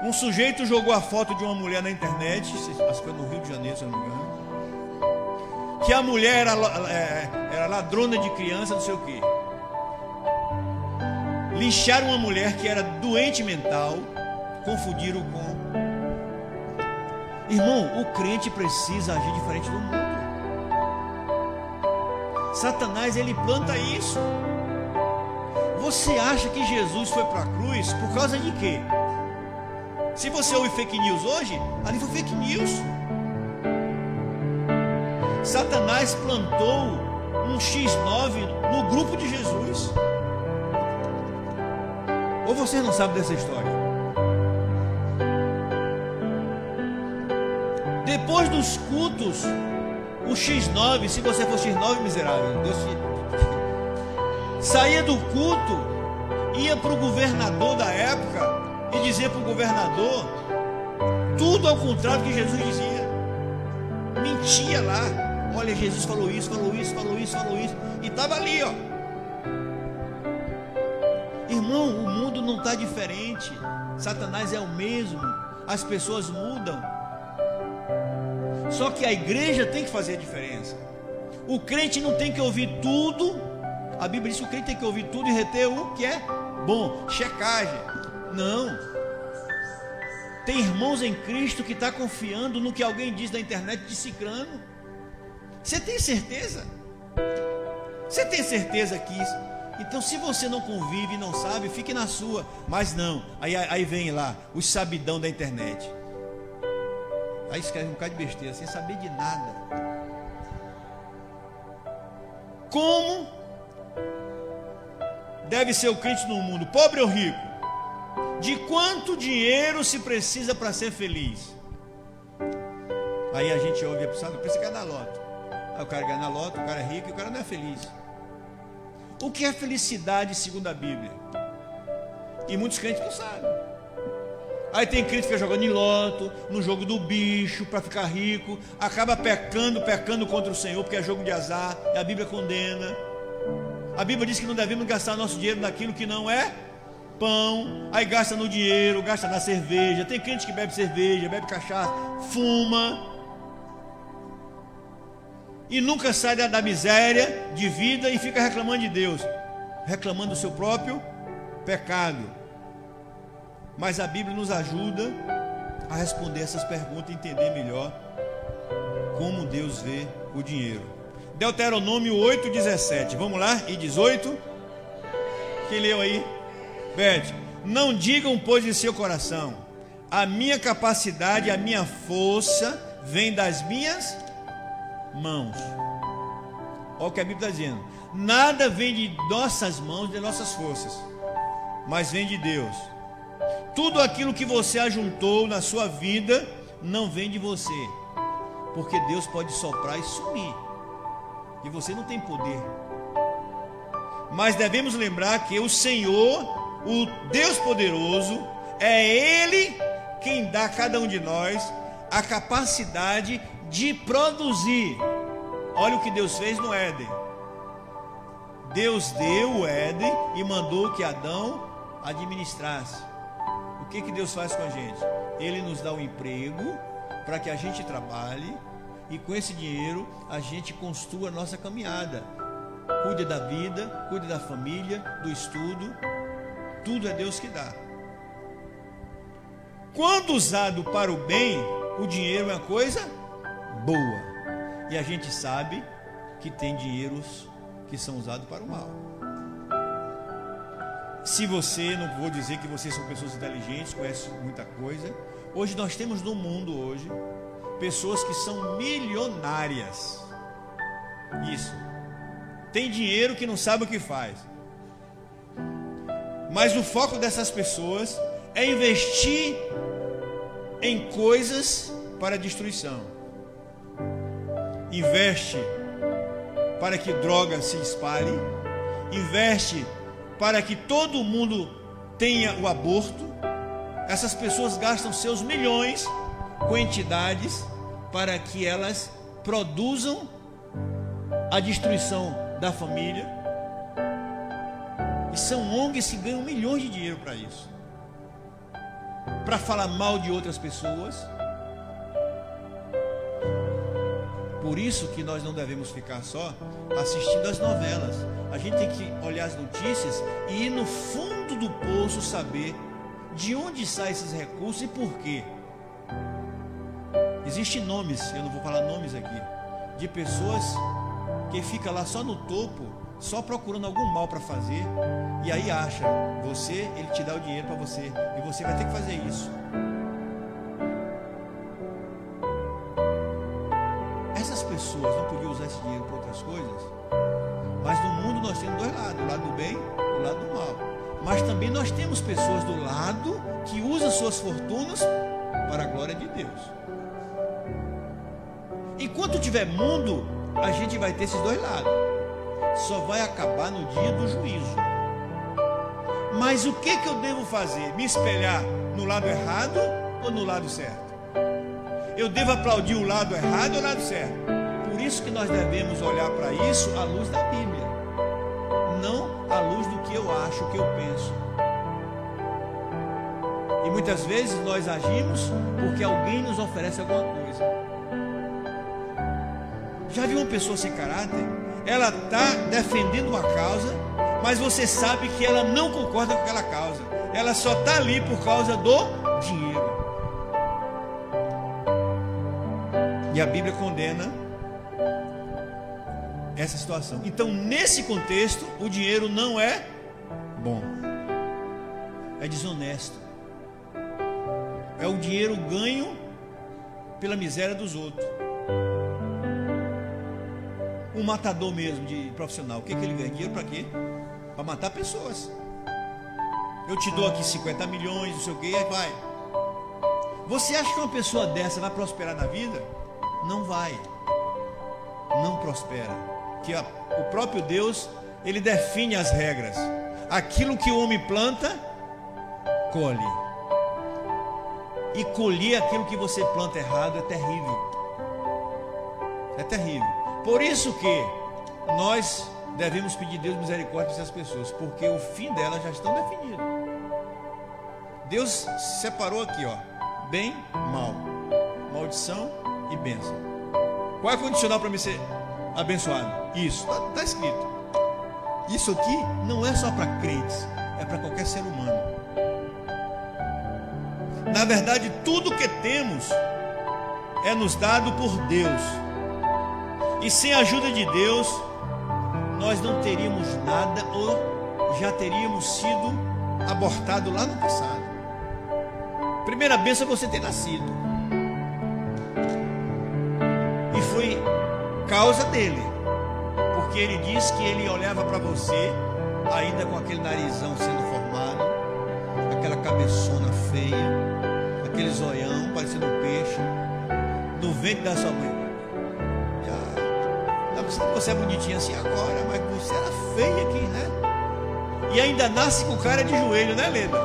Speaker 1: um sujeito jogou a foto de uma mulher na internet, acho que foi no Rio de Janeiro, se eu não me engano, que a mulher era ladrona de criança, não sei o quê. Lincharam uma mulher que era doente mental, confundiram com... Irmão, o crente precisa agir diferente do mundo. Satanás, ele planta isso. Você acha que Jesus foi para a cruz por causa de quê? Se você ouve fake news hoje, ali foi fake news. Satanás plantou um X9 no grupo de Jesus. Ou vocês não sabem dessa história? Depois dos cultos, o X9, se você for X9, miserável, Deus saía do culto, ia para o governador da época e dizia para o governador tudo ao contrário do que Jesus dizia. Mentia lá. Olha, Jesus falou isso, falou isso, falou isso, falou isso. E estava ali, ó. Irmão, o mundo não está diferente. Satanás é o mesmo. As pessoas mudam. Só que a igreja tem que fazer a diferença. O crente não tem que ouvir tudo. A Bíblia diz que o crente tem que ouvir tudo e reter o que é bom. Checagem. Não. Tem irmãos em Cristo que está confiando no que alguém diz na internet de cicrano. Você tem certeza? Você tem certeza que isso? Então, se você não convive e não sabe, fique na sua. Mas não. Aí vem lá os sabidão da internet. Aí escreve um bocado de besteira, sem saber de nada. Como deve ser o crente no mundo, pobre ou rico? De quanto dinheiro se precisa para ser feliz? Aí a gente ouve a pessoa, precisa ganhar na loto. Aí o cara ganha na loto, o cara é rico e o cara não é feliz. O que é felicidade segundo a Bíblia? E muitos crentes não sabem. Aí tem crente que fica jogando em loto, no jogo do bicho, para ficar rico, acaba pecando contra o Senhor, porque é jogo de azar, e a Bíblia condena. A Bíblia diz que não devemos gastar nosso dinheiro naquilo que não é pão. Aí gasta no dinheiro, gasta na cerveja. Tem crente que bebe cerveja, bebe cachaça, fuma, e nunca sai da miséria de vida e fica reclamando de Deus, reclamando do seu próprio pecado. Mas a Bíblia nos ajuda a responder essas perguntas e entender melhor como Deus vê o dinheiro. Deuteronômio 8:17. Vamos lá? E 18. Quem leu aí? Beth. Não digam, pois, em seu coração: a minha capacidade, a minha força vem das minhas mãos. Olha o que a Bíblia está dizendo. Nada vem de nossas mãos, de nossas forças, mas vem de Deus. Tudo aquilo que você ajuntou na sua vida não vem de você, porque Deus pode soprar e sumir, e você não tem poder. Mas devemos lembrar que o Senhor, o Deus poderoso, é Ele quem dá a cada um de nós a capacidade de produzir. Olha o que Deus fez no Éden. Deus deu o Éden e mandou que Adão administrasse. O que Deus faz com a gente? Ele nos dá um emprego para que a gente trabalhe, e com esse dinheiro a gente construa a nossa caminhada. Cuide da vida, cuide da família, do estudo. Tudo é Deus que dá. Quando usado para o bem, o dinheiro é uma coisa boa. E a gente sabe que tem dinheiros que são usados para o mal. Se você, não vou dizer que vocês são pessoas inteligentes, conhecem muita coisa. Hoje nós temos no mundo hoje pessoas que são milionárias. Isso. Tem dinheiro que não sabe o que faz. Mas o foco dessas pessoas é investir em coisas para destruição. Investe para que droga se espalhe. Investe para que todo mundo tenha o aborto. Essas pessoas gastam seus milhões com entidades para que elas produzam a destruição da família. E são ONGs que ganham milhões de dinheiro para isso, para falar mal de outras pessoas. Por isso que nós não devemos ficar só assistindo as novelas. A gente tem que olhar as notícias e ir no fundo do poço, saber de onde saem esses recursos e por quê. Existem nomes, eu não vou falar nomes aqui, de pessoas que ficam lá só no topo, só procurando algum mal para fazer, e aí acha você, ele te dá o dinheiro para você, e você vai ter que fazer isso. Essas pessoas não podiam usar esse dinheiro para outras coisas, mas no mundo nós temos dois lados, o lado do bem e o lado do mal. Mas também nós temos pessoas do lado que usam suas fortunas para a glória de Deus. Enquanto tiver mundo, a gente vai ter esses dois lados. Só vai acabar no dia do juízo. Mas o que eu devo fazer? Me espelhar no lado errado ou no lado certo? Eu devo aplaudir o lado errado ou o lado certo? Por isso que nós devemos olhar para isso à luz da Bíblia, não à luz do que eu acho, que eu penso. E muitas vezes nós agimos porque alguém nos oferece alguma coisa. Já viu uma pessoa sem caráter? Ela está defendendo uma causa, mas você sabe que ela não concorda com aquela causa. Ela só está ali por causa do dinheiro. E a Bíblia condena essa situação. Então, nesse contexto, o dinheiro não é bom. É desonesto. É o dinheiro ganho pela miséria dos outros. Um matador mesmo, de profissional, o que ele ganha? Dinheiro para quê? Para matar pessoas. Eu te dou aqui 50 milhões, não sei o que, aí vai. Você acha que uma pessoa dessa vai prosperar na vida? Não vai. Não prospera. Que o próprio Deus, ele define as regras. Aquilo que o homem planta, colhe. E colher aquilo que você planta errado é terrível. É terrível. Por isso que nós devemos pedir a Deus misericórdia para essas pessoas, porque o fim delas já estão definido. Deus separou aqui, ó, bem, mal, maldição e bênção. Qual é o condicional para me ser abençoado? Isso, está escrito. Isso aqui não é só para crentes, é para qualquer ser humano. Na verdade, tudo que temos é nos dado por Deus. E sem a ajuda de Deus, nós não teríamos nada ou já teríamos sido abortados lá no passado. Primeira bênção é você ter nascido. E foi causa dele. Porque ele disse que ele olhava para você, ainda com aquele narizão sendo formado, aquela cabeçona feia, aquele zoião parecendo um peixe, no ventre da sua mãe. Você é bonitinha assim agora, mas você era feia aqui, né? E ainda nasce com cara de joelho, né, Leda?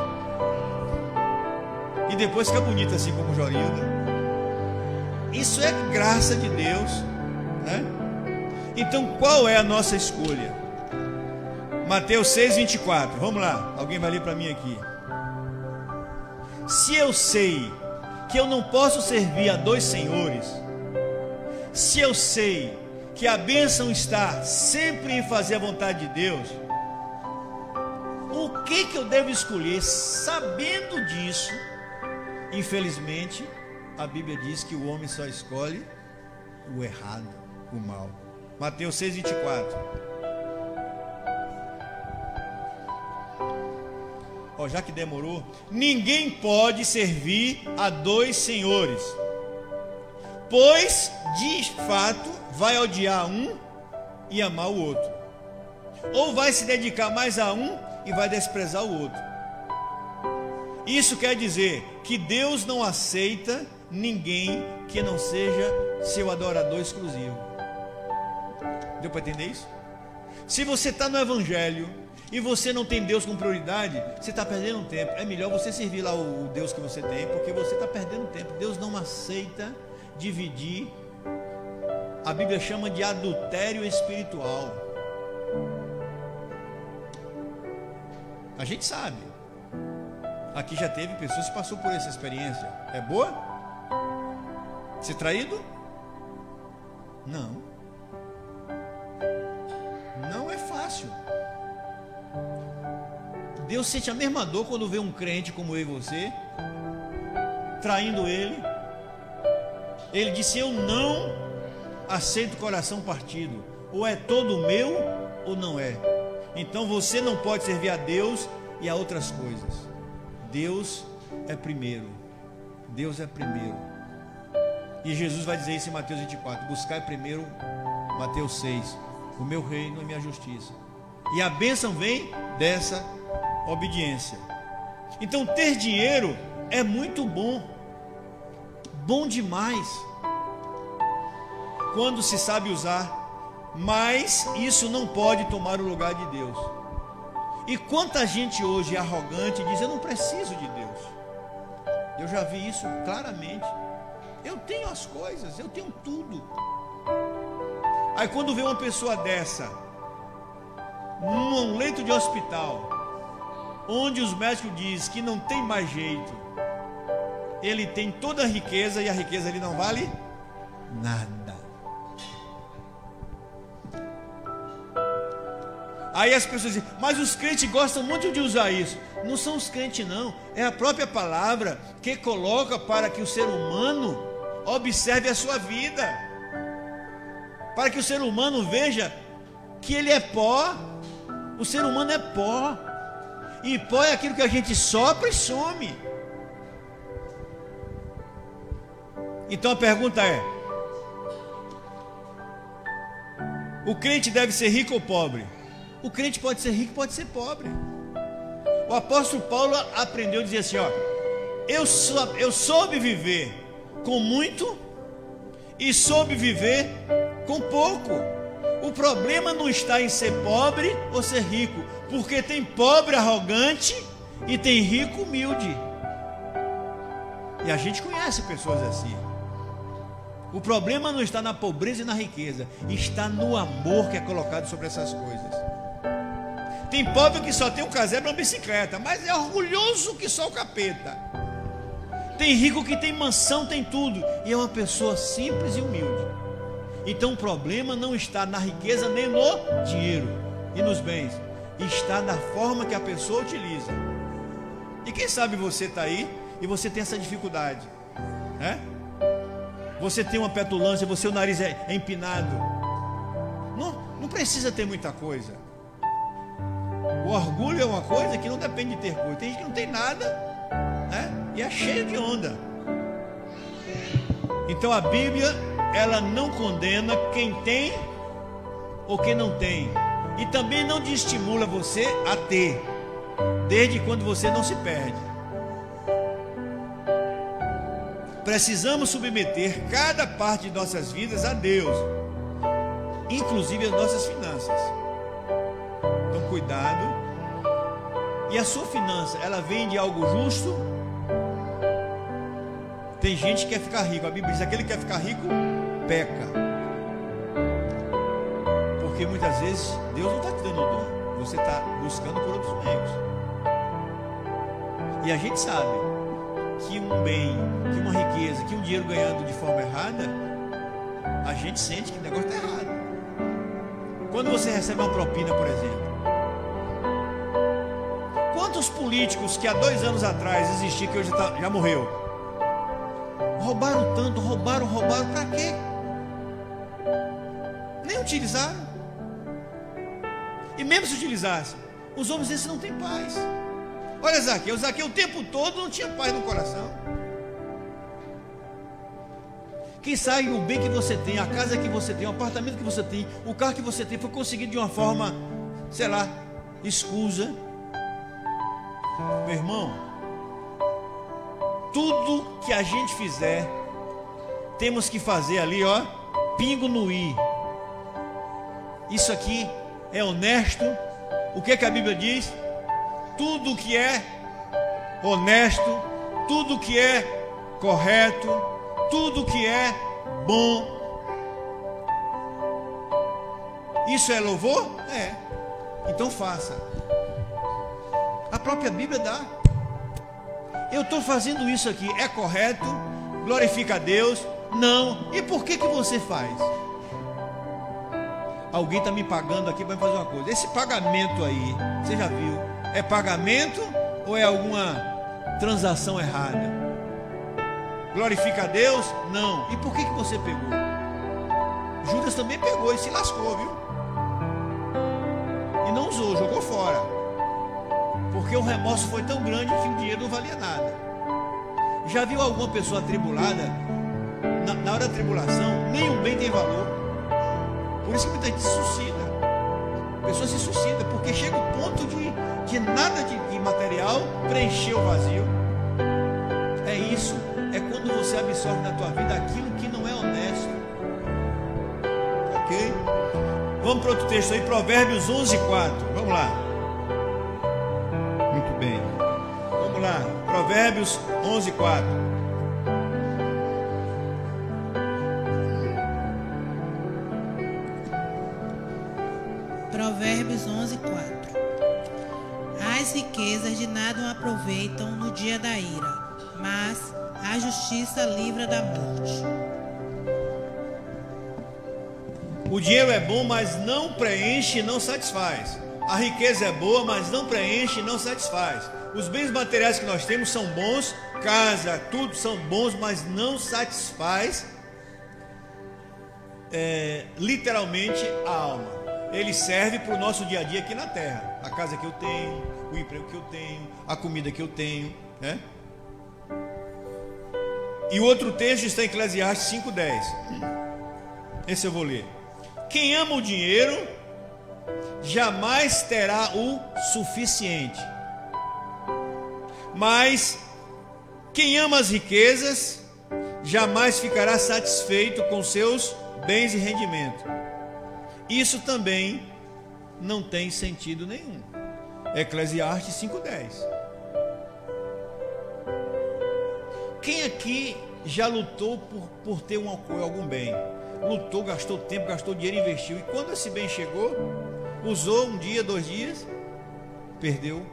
Speaker 1: E depois fica bonita assim como Jorilda. Isso é graça de Deus, né? Então qual é a nossa escolha? Mateus 6:24, vamos lá, alguém vai ler para mim aqui. Se eu sei que eu não posso servir a dois senhores, se eu sei que a bênção está sempre em fazer a vontade de Deus, o que eu devo escolher? Sabendo disso, infelizmente, a Bíblia diz que o homem só escolhe o errado, o mal. Mateus 6:24. Já que demorou, ninguém pode servir a dois senhores, pois de fato vai odiar um e amar o outro, ou vai se dedicar mais a um e vai desprezar o outro. Isso quer dizer que Deus não aceita ninguém que não seja seu adorador exclusivo. Deu para entender isso? Se você está no Evangelho e você não tem Deus como prioridade, você está perdendo tempo. É melhor você servir lá o Deus que você tem, porque você está perdendo tempo. Deus não aceita dividir. A Bíblia chama de adultério espiritual. A gente sabe. Aqui já teve pessoas que passou por essa experiência. É boa? Ser traído? Não. Não é fácil. Deus sente a mesma dor quando vê um crente como eu e você traindo ele. Ele disse: eu não aceito coração partido. Ou é todo meu ou não é. Então você não pode servir a Deus e a outras coisas. Deus é primeiro. Deus é primeiro. E Jesus vai dizer isso em Mateus 24: buscai primeiro, Mateus 6, o meu reino e a minha justiça. E a bênção vem dessa obediência. Então ter dinheiro é muito bom. Bom demais, quando se sabe usar. Mas isso não pode tomar o lugar de Deus. E quanta gente hoje é arrogante e diz: eu não preciso de Deus. Eu já vi isso claramente. Eu tenho as coisas, eu tenho tudo. Aí quando vê uma pessoa dessa num leito de hospital, onde os médicos dizem que não tem mais jeito, ele tem toda a riqueza e a riqueza ali não vale nada. Aí as pessoas dizem: mas os crentes gostam muito de usar isso. Não são os crentes não, é a própria palavra que coloca para que o ser humano observe a sua vida, para que o ser humano veja que ele é pó. O ser humano é pó, e pó é aquilo que a gente sopra e some. Então a pergunta é: o crente deve ser rico ou pobre? O crente pode ser rico, pode ser pobre. O apóstolo Paulo aprendeu a dizer assim: ó, eu soube viver com muito e soube viver com pouco. O problema não está em ser pobre ou ser rico, porque tem pobre arrogante e tem rico humilde. E a gente conhece pessoas assim. O problema não está na pobreza e na riqueza, está no amor que é colocado sobre essas coisas. Tem pobre que só tem um casebre e uma bicicleta, mas é orgulhoso que só o capeta. Tem rico que tem mansão, tem tudo, e é uma pessoa simples e humilde. Então o problema não está na riqueza nem no dinheiro e nos bens, está na forma que a pessoa utiliza. E quem sabe você está aí e você tem essa dificuldade, né? Você tem uma petulância, o nariz é empinado. Não precisa ter muita coisa. O orgulho é uma coisa que não depende de ter coisa. Tem gente que não tem nada, né? E é cheio de onda. Então a Bíblia, ela não condena quem tem ou quem não tem, e também não desestimula você a ter, desde quando você não se perde. Precisamos submeter cada parte de nossas vidas a Deus, inclusive as nossas finanças. Então cuidado. E a sua finança, ela vem de algo justo? Tem gente que quer ficar rico. A Bíblia diz: aquele que quer ficar rico, peca. Porque muitas vezes Deus não está te dando o dom, você está buscando por outros meios. E a gente sabe que um bem, que uma riqueza, que um dinheiro ganhado de forma errada, a gente sente que o negócio está errado. Quando você recebe uma propina, por exemplo, quantos políticos que há 2 anos atrás existiam, que hoje já morreu, roubaram tanto, roubaram para quê? Nem utilizaram. E mesmo se utilizasse, os homens desses não têm paz. Olha Zaqueu o tempo todo não tinha paz no coração. Quem sabe o bem que você tem, a casa que você tem, o apartamento que você tem, o carro que você tem, foi conseguido de uma forma, sei lá, escusa. Meu irmão, tudo que a gente fizer, temos que fazer ali, ó, pingo no i. Isso aqui é honesto. O que a Bíblia diz? Tudo que é honesto, tudo que é correto, tudo que é bom. Isso é louvor? É. Então faça. A própria Bíblia dá. Eu estou fazendo isso aqui, é correto? Glorifica a Deus? Não. E por que você faz? Alguém está me pagando aqui para fazer uma coisa. Esse pagamento aí, você já viu? É pagamento ou é alguma transação errada? Glorifica a Deus? Não. E por que você pegou? Judas também pegou e se lascou, viu? E não usou, jogou fora. Porque o remorso foi tão grande que o dinheiro não valia nada. Já viu alguma pessoa atribulada? Na hora da tribulação, nenhum bem tem valor. Por isso que muita gente se suicida. A pessoa se suicida porque chega o ponto de nada de material preencher o vazio. É isso. É quando você absorve na tua vida aquilo que não é honesto. Ok? Vamos para outro texto aí, Provérbios 11:4. Vamos lá. Muito bem. Vamos lá, Provérbios 11:4.
Speaker 4: Provérbios 11:4. As riquezas de nada aproveitam no dia da ira, mas a justiça livra da morte.
Speaker 1: O dinheiro é bom, mas não preenche e não satisfaz. A riqueza é boa, mas não preenche e não satisfaz. Os bens materiais que nós temos são bons, casa, tudo são bons, mas não satisfaz literalmente a alma. Ele serve para o nosso dia a dia aqui na terra. A casa que eu tenho, o emprego que eu tenho, a comida que eu tenho, né? E o outro texto está em Eclesiastes 5:10. Esse eu vou ler. Quem ama o dinheiro jamais terá o suficiente, mas quem ama as riquezas jamais ficará satisfeito com seus bens e rendimento. Isso também não tem sentido nenhum. Eclesiastes 5:10. Quem aqui já lutou por ter algum bem? Lutou, gastou tempo, gastou dinheiro, investiu. E quando esse bem chegou, usou um dia, 2 dias, perdeu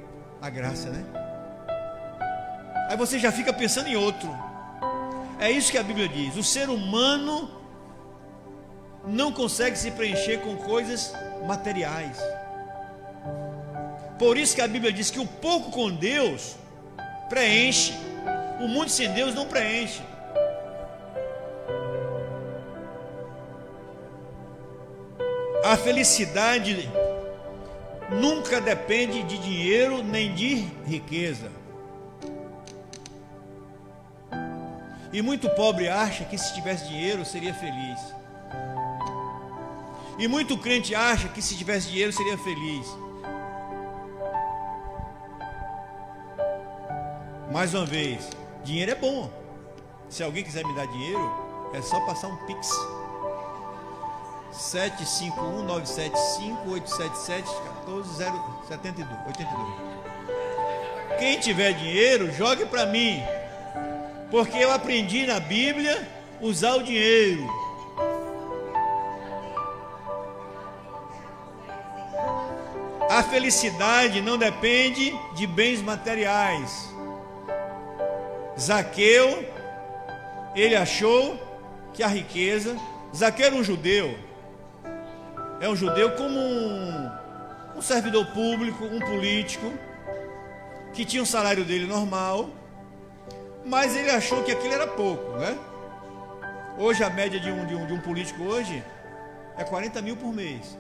Speaker 1: a graça, né? Aí você já fica pensando em outro. É isso que a Bíblia diz. O ser humano não consegue se preencher com coisas materiais. Por isso que a Bíblia diz que o pouco com Deus preenche. O muito sem Deus não preenche. A felicidade nunca depende de dinheiro nem de riqueza. E muito pobre acha que se tivesse dinheiro seria feliz. E muito crente acha que se tivesse dinheiro seria feliz. Mais uma vez, dinheiro é bom. Se alguém quiser me dar dinheiro, é só passar um Pix. 751-975-877-14072. Quem tiver dinheiro, jogue para mim. Porque eu aprendi na Bíblia usar o dinheiro. A felicidade não depende de bens materiais. Zaqueu, ele achou que a riqueza... Zaqueu era um judeu. É um judeu como um servidor público, um político, que tinha um salário dele normal, mas ele achou que aquilo era pouco, né? Hoje a média de um político hoje é 40 mil por mês.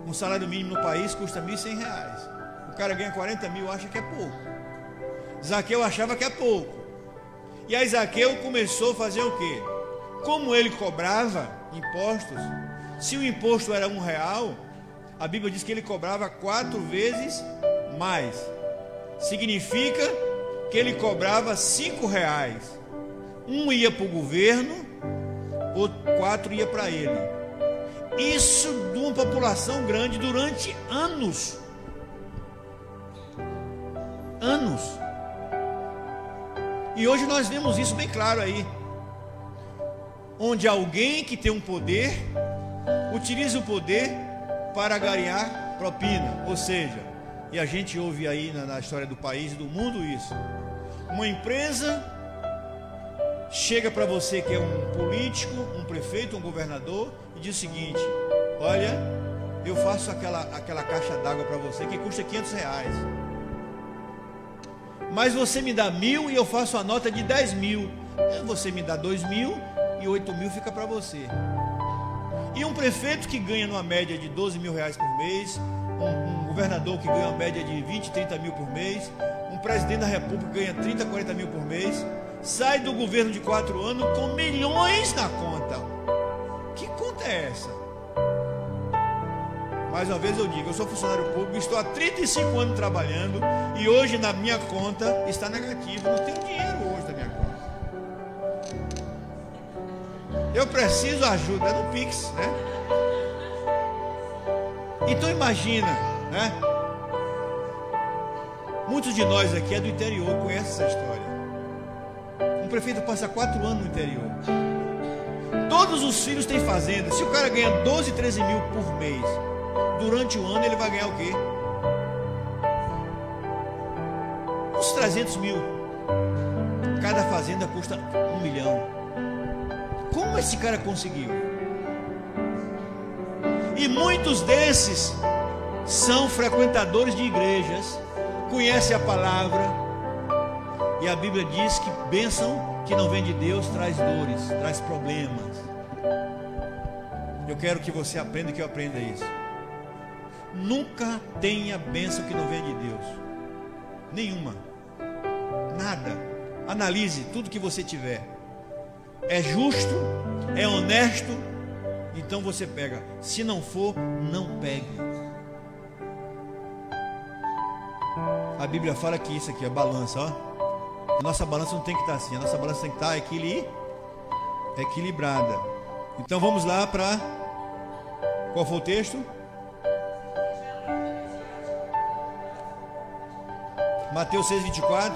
Speaker 1: Um salário mínimo no país custa R$1.100. O cara ganha 40 mil, acha que é pouco. Zaqueu achava que é pouco. E aí Zaqueu começou a fazer o quê? Como ele cobrava impostos, se o imposto era R$1, a Bíblia diz que ele cobrava 4 vezes mais. Significa que ele cobrava R$5. Um ia para o governo, outro 4 ia para ele. Isso de uma população grande durante anos. Anos. E hoje nós vemos isso bem claro aí. Onde alguém que tem um poder, utiliza o poder para ganhar propina. Ou seja, e a gente ouve aí na história do país e do mundo isso. Uma empresa chega para você que é um político, um prefeito, um governador, e diz o seguinte: olha, eu faço aquela caixa d'água para você que custa R$500. Mas você me dá 1.000 e eu faço a nota de 10 mil. Você me dá 2.000 e 8.000 fica para você. E um prefeito que ganha numa média de 12 mil reais por mês, um governador que ganha uma média de 20, 30 mil por mês, um presidente da república que ganha 30, 40 mil por mês, sai do governo de 4 anos com milhões na conta. Que conta é essa? Mais uma vez eu digo, eu sou funcionário público, estou há 35 anos trabalhando e hoje na minha conta está negativo, não tenho dinheiro hoje na minha conta. Eu preciso ajuda, é no Pix, né? Então imagina, né? Muitos de nós aqui é do interior, conhecem essa história. Um prefeito passa 4 anos no interior. Todos os filhos têm fazenda. Se o cara ganha 12, 13 mil por mês, durante o ano ele vai ganhar o quê? Uns 300 mil. Cada fazenda custa 1 milhão. Como esse cara conseguiu? E muitos desses são frequentadores de igrejas, conhecem a palavra, e a Bíblia diz que bênção que não vem de Deus traz dores, traz problemas. Eu quero que você aprenda, que eu aprenda isso. Nunca tenha bênção que não venha de Deus. Nenhuma. Nada. Analise tudo que você tiver. É justo, é honesto, então você pega. Se não for, não pegue. A Bíblia fala que isso aqui é balança, ó. A nossa balança não tem que estar assim, a nossa balança tem que estar equilibrada. Então vamos lá para... Qual foi o texto? Mateus 6,24.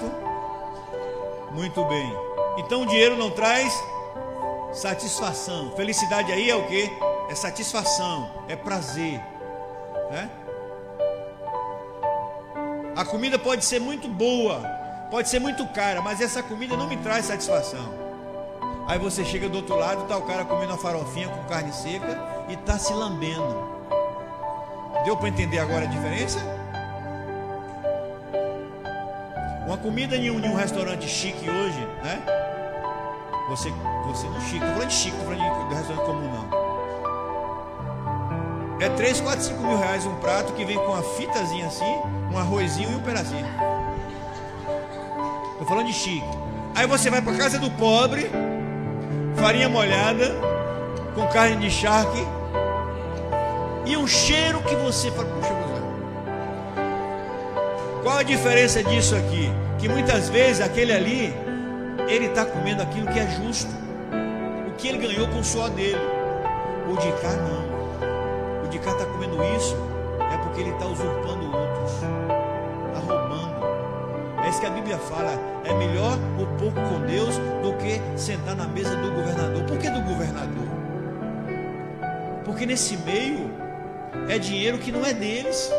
Speaker 1: Muito bem. Então o dinheiro não traz satisfação. Felicidade aí é o quê? É satisfação, é prazer, né? A comida pode ser muito boa, pode ser muito cara, mas essa comida não me traz satisfação. Aí você chega do outro lado, está o cara comendo uma farofinha com carne seca e está se lambendo. Deu para entender agora a diferença? Uma comida em um restaurante chique hoje, né? Você não chique, estou falando de chique, estou falando de restaurante comum não. É 3, 4, 5 mil reais um prato que vem com uma fitazinha assim, um arrozinho e um pedacinho. Estou falando de chique. Aí você vai para casa do pobre, farinha molhada, com carne de charque, e um cheiro que você fala, puxa, qual a diferença disso aqui? Que muitas vezes aquele ali, ele está comendo aquilo que é justo, o que ele ganhou com o suor dele. O de cá não. O de cá está comendo isso, é porque ele está usurpando outros, está roubando. É isso que a Bíblia fala. É melhor o pouco com Deus do que sentar na mesa do governador. Por que do governador? Porque nesse meio é dinheiro que não é deles.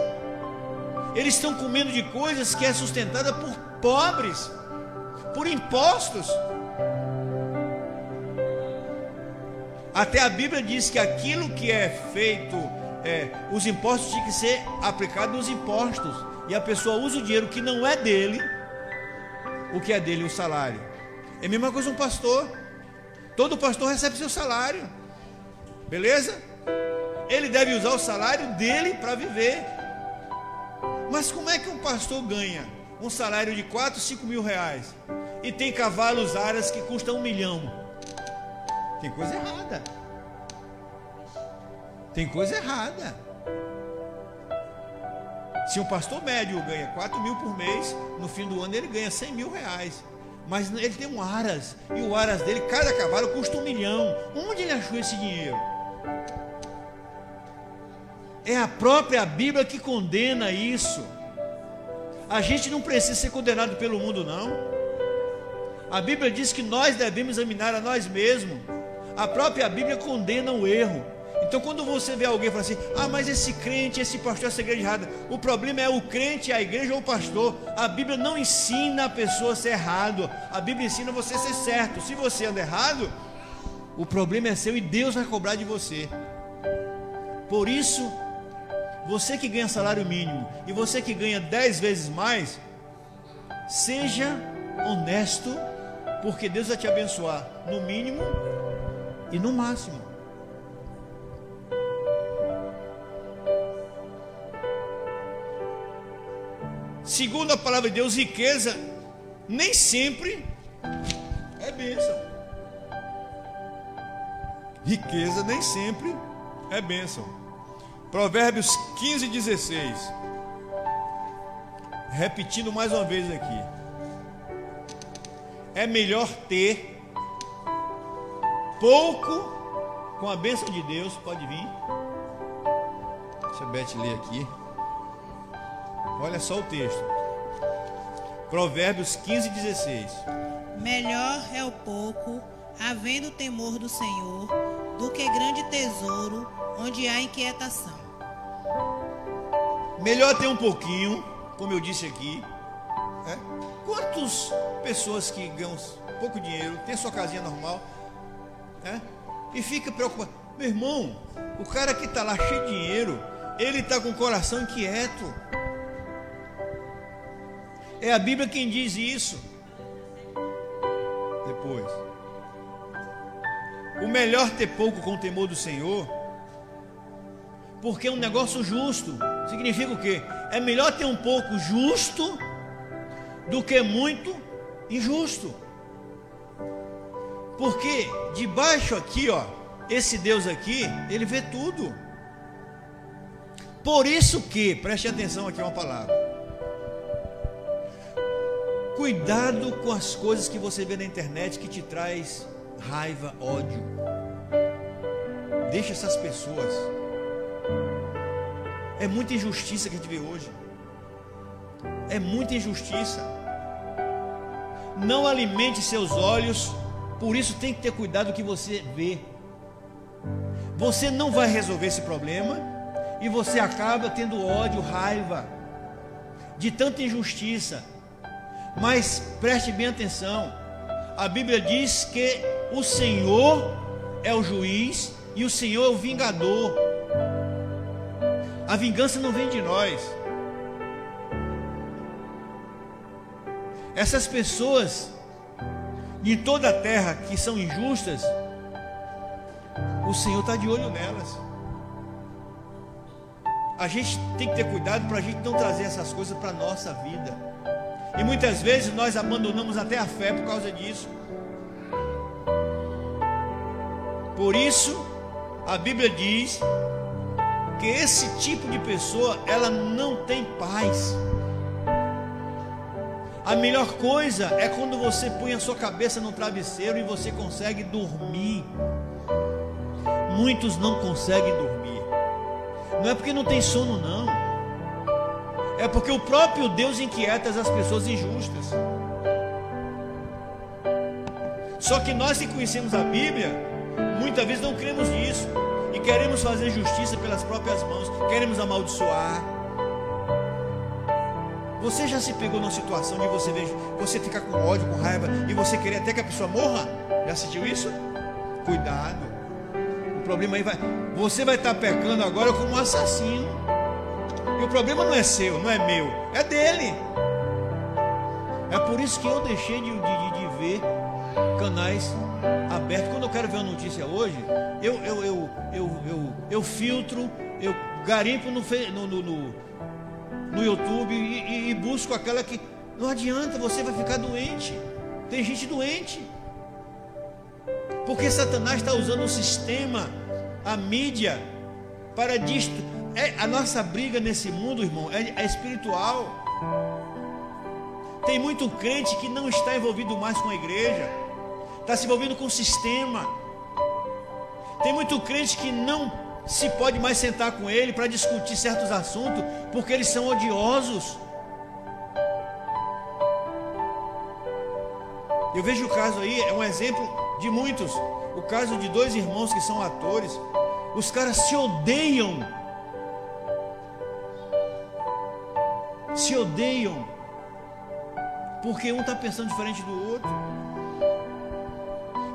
Speaker 1: Eles estão comendo de coisas que é sustentada por pobres, por impostos. Até a Bíblia diz que aquilo que é feito, os impostos tinham que ser aplicados nos impostos. E a pessoa usa o dinheiro que não é dele. O que é dele? O salário. É a mesma coisa um pastor. Todo pastor recebe seu salário. Beleza? Ele deve usar o salário dele para viver. Mas como é que um pastor ganha um salário de 4, 5 mil reais e tem cavalos aras que custam 1 milhão? Tem coisa errada. Tem coisa errada. Se um pastor médio ganha 4 mil por mês, no fim do ano ele ganha 100 mil reais. Mas ele tem um aras, e o aras dele, cada cavalo custa 1 milhão. Onde ele achou esse dinheiro? É a própria Bíblia que condena isso. A gente não precisa ser condenado pelo mundo, não. A Bíblia diz que nós devemos examinar a nós mesmos. A própria Bíblia condena o erro. Então quando você vê alguém falar assim, mas esse crente, esse pastor, essa igreja errada, o problema é o crente, a igreja ou o pastor. A Bíblia não ensina a pessoa a ser errado. A Bíblia ensina você a ser certo. Se você anda errado, o problema é seu e Deus vai cobrar de você. Por isso, você que ganha salário mínimo e você que ganha 10 vezes mais, seja honesto porque Deus vai te abençoar no mínimo e no máximo. Segundo a palavra de Deus, riqueza nem sempre é bênção. Riqueza nem sempre é bênção. Provérbios 15:16. Repetindo mais uma vez aqui. É melhor ter pouco com a bênção de Deus. Pode vir. Deixa a Beth ler aqui. Olha só o texto. Provérbios 15:16.
Speaker 4: Melhor é o pouco, havendo temor do Senhor, do que grande tesouro, onde há inquietação.
Speaker 1: Melhor ter um pouquinho, como eu disse aqui. Quantas pessoas que ganham pouco dinheiro, tem sua casinha normal, e fica preocupado? Meu irmão, o cara que está lá cheio de dinheiro, ele está com o coração inquieto. É a Bíblia quem diz isso. Depois, o melhor ter pouco com o temor do Senhor, porque é um negócio justo. Significa o quê? É melhor ter um pouco justo do que muito injusto. Porque debaixo aqui, esse Deus aqui, ele vê tudo. Por isso que, preste atenção aqui, uma palavra. Cuidado com as coisas que você vê na internet que te traz raiva, ódio. Deixa essas pessoas. É muita injustiça que a gente vê hoje. É muita injustiça. Não alimente seus olhos. Por isso tem que ter cuidado com o que você vê. Você não vai resolver esse problema e você acaba tendo ódio, raiva de tanta injustiça. Mas preste bem atenção. A Bíblia diz que o Senhor é o juiz e o Senhor é o vingador. A vingança não vem de nós. Essas pessoas de toda a terra que são injustas, o Senhor está de olho nelas. A gente tem que ter cuidado para a gente não trazer essas coisas para a nossa vida. E muitas vezes nós abandonamos até a fé por causa disso. Por isso, a Bíblia diz que esse tipo de pessoa, ela não tem paz. A melhor coisa é quando você põe a sua cabeça no travesseiro e você consegue dormir. Muitos não conseguem dormir. Não é porque não tem sono, não. É porque o próprio Deus inquieta as pessoas injustas. Só que nós que conhecemos a Bíblia, muitas vezes não cremos nisso e queremos fazer justiça pelas próprias mãos, queremos amaldiçoar. Você já se pegou numa situação de você ficar com ódio, com raiva e você querer até que a pessoa morra? Já assistiu isso? Cuidado. O problema aí você vai estar pecando agora como um assassino. E o problema não é seu, não é meu, é dele. É por isso que eu deixei de ver canais abertos. Quando eu quero ver uma notícia hoje, eu filtro, eu garimpo no YouTube e busco aquela que não adianta, você vai ficar doente. Tem gente doente porque Satanás está usando o sistema, a mídia, para destruir. A nossa briga nesse mundo, irmão, é espiritual. Tem muito crente que não está envolvido mais com a igreja, está se envolvendo com o sistema. Tem muito crente que não se pode mais sentar com ele para discutir certos assuntos, porque eles são odiosos. Eu vejo o caso aí, é um exemplo de muitos. O caso de dois irmãos que são atores. Os caras se odeiam. Se odeiam porque um está pensando diferente do outro.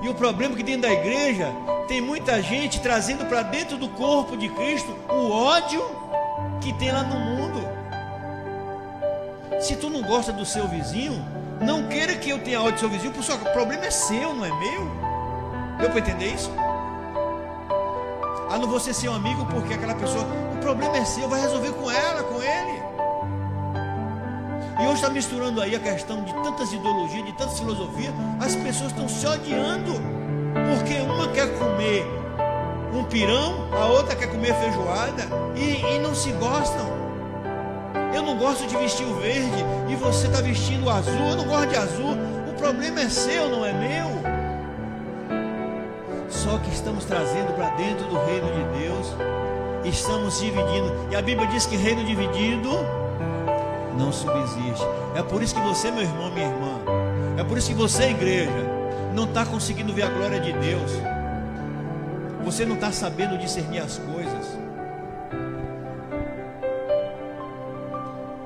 Speaker 1: E o problema é que dentro da igreja tem muita gente trazendo para dentro do corpo de Cristo o ódio que tem lá no mundo. Se tu não gosta do seu vizinho, Não queira que eu tenha ódio do seu vizinho, porque o problema é seu, não é meu. Deu para entender isso? Ah, não vou ser seu amigo porque aquela pessoa, o problema é seu, vai resolver com ela, com ele. E hoje está misturando aí a questão de tantas ideologias, de tantas filosofias. As pessoas estão se odiando, porque uma quer comer um pirão, a outra quer comer feijoada, e não se gostam. Eu não gosto de vestir o verde e você está vestindo o azul. Eu não gosto de azul. O problema é seu, não é meu. Só que estamos trazendo para dentro do reino de Deus, estamos dividindo. E a Bíblia diz que reino dividido não subsiste. É por isso que você, meu irmão, minha irmã, é por isso que você, igreja, não está conseguindo ver a glória de Deus. Você não está sabendo discernir as coisas.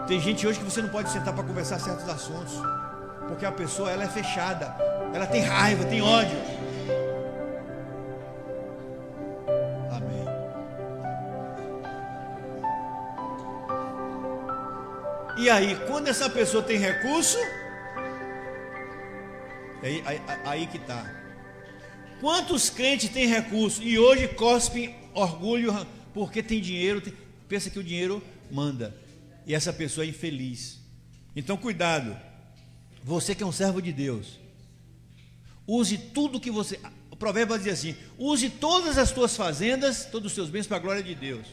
Speaker 1: Tem gente hoje que você não pode sentar para conversar certos assuntos, porque a pessoa, ela é fechada, ela tem raiva, tem ódio. Amém. E aí, quando essa pessoa tem recurso, aí que está. Quantos crentes têm recurso e hoje cospem orgulho porque tem dinheiro, pensa que o dinheiro manda, e essa pessoa é infeliz. Então cuidado, você que é um servo de Deus, use tudo que você, o provérbio vai dizer assim, use todas as tuas fazendas, todos os teus bens para a glória de Deus.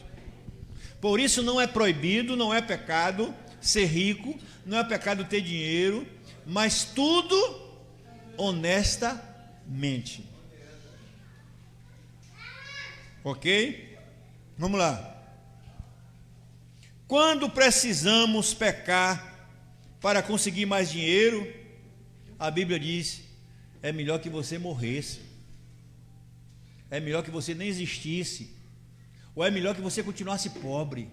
Speaker 1: Por isso não é proibido, não é pecado ser rico, não é pecado ter dinheiro, mas tudo honestamente. Ok? Vamos lá. Quando precisamos pecar para conseguir mais dinheiro, a Bíblia diz, é melhor que você morresse, é melhor que você nem existisse, ou é melhor que você continuasse pobre.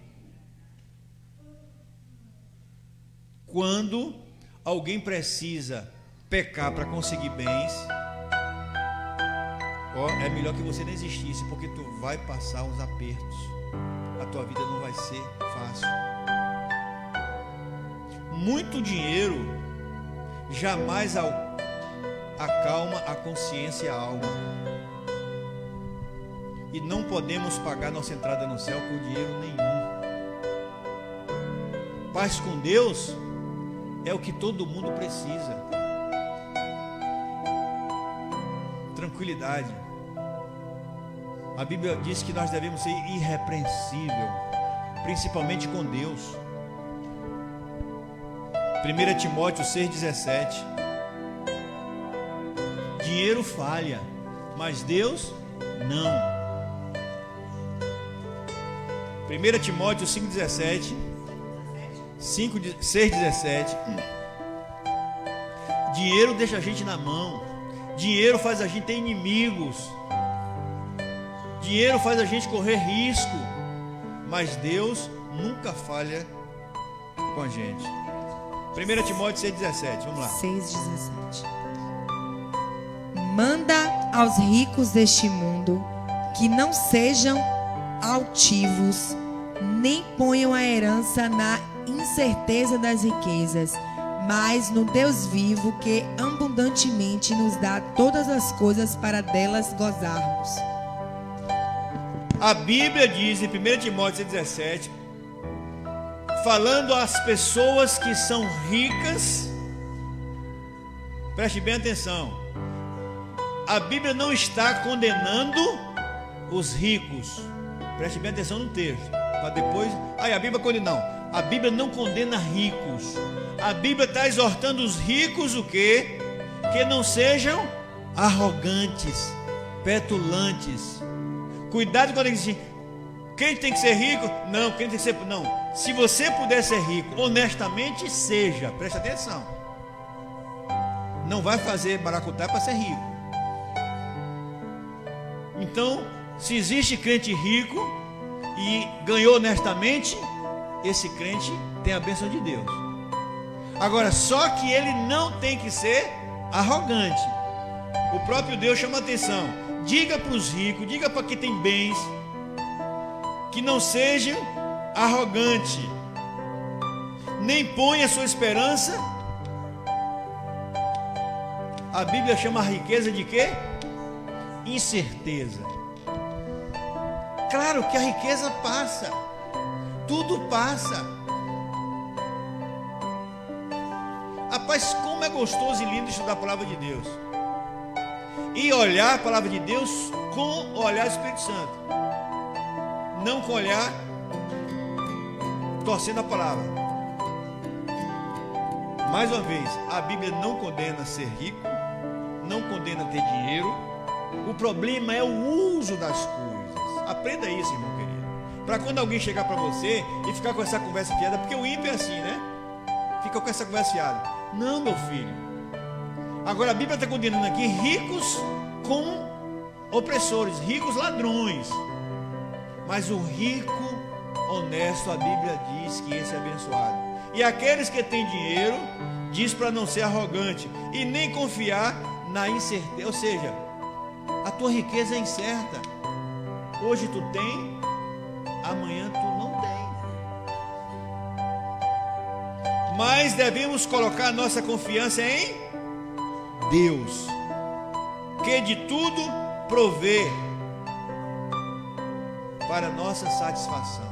Speaker 1: Quando alguém precisa pecar para conseguir bens, é melhor que você não existisse, porque tu vai passar uns apertos, a tua vida não vai ser fácil. Muito dinheiro jamais acalma a consciência e a alma, e não podemos pagar nossa entrada no céu com dinheiro nenhum. Paz com Deus é o que todo mundo precisa. Tranquilidade. A Bíblia diz que nós devemos ser irrepreensível, principalmente com Deus. 1 Timóteo 6,17. Dinheiro falha, mas Deus não. 1 Timóteo 5,17. 6,17. Dinheiro deixa a gente na mão. Dinheiro faz a gente ter inimigos. Dinheiro faz a gente correr risco, mas Deus nunca falha com a gente. 1 Timóteo 6,17, vamos lá.
Speaker 3: 6,17. Manda aos ricos deste mundo que não sejam altivos, nem ponham a herança na incerteza das riquezas, mas no Deus vivo que abundantemente nos dá todas as coisas para delas gozarmos.
Speaker 1: A Bíblia diz em 1 Timóteo 6,17, falando às pessoas que são ricas, preste bem atenção, a Bíblia não está condenando os ricos, preste bem atenção no texto, para depois, a Bíblia condena, não, a Bíblia não condena ricos, a Bíblia está exortando os ricos o quê? Que não sejam arrogantes, petulantes. Cuidado quando ele diz assim, quem tem que ser rico? Não, quem tem que ser... Não, se você puder ser rico, honestamente seja, preste atenção. Não vai fazer maracutá para ser rico. Então, se existe crente rico e ganhou honestamente, esse crente tem a bênção de Deus. Agora, só que ele não tem que ser arrogante. O próprio Deus chama atenção. Diga para os ricos, diga para quem tem bens, que não sejam arrogantes, nem ponha sua esperança A Bíblia chama a riqueza de quê? Incerteza. Claro que a riqueza passa, tudo passa. Rapaz, como é gostoso e lindo estudar a palavra de Deus e olhar a palavra de Deus com o olhar do Espírito Santo, não com o olhar torcendo a palavra. Mais uma vez, a Bíblia não condena ser rico, não condena ter dinheiro. O problema é o uso das coisas. Aprenda isso, irmão querido, para quando alguém chegar para você e ficar com essa conversa fiada, porque o ímpio é assim, né? Fica com essa conversa fiada. Não, meu filho. Agora a Bíblia está condenando aqui ricos com opressores, ricos ladrões. Mas o rico honesto, a Bíblia diz que esse é abençoado. E aqueles que têm dinheiro, diz para não ser arrogante e nem confiar na incerteza. Ou seja, a tua riqueza é incerta. Hoje tu tem, amanhã tu não tem. Mas devemos colocar nossa confiança em Deus, que de tudo provê para nossa satisfação.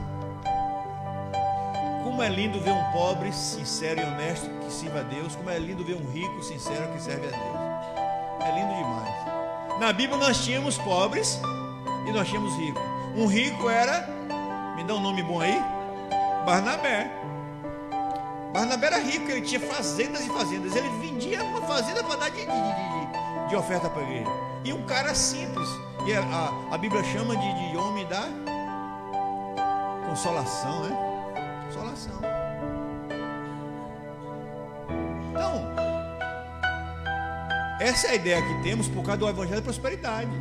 Speaker 1: Como é lindo ver um pobre sincero e honesto que sirva a Deus. Como é lindo ver um rico sincero que serve a Deus. É lindo demais. Na Bíblia nós tínhamos pobres e nós tínhamos ricos. Um rico era, me dá um nome bom aí, Barnabé. Barnabé era rico, ele tinha fazendas e fazendas. Ele vendia uma fazenda para dar de oferta para a igreja. E um cara simples, e a Bíblia chama de homem da consolação, né? Consolação. Então, essa é a ideia que temos por causa do Evangelho da Prosperidade.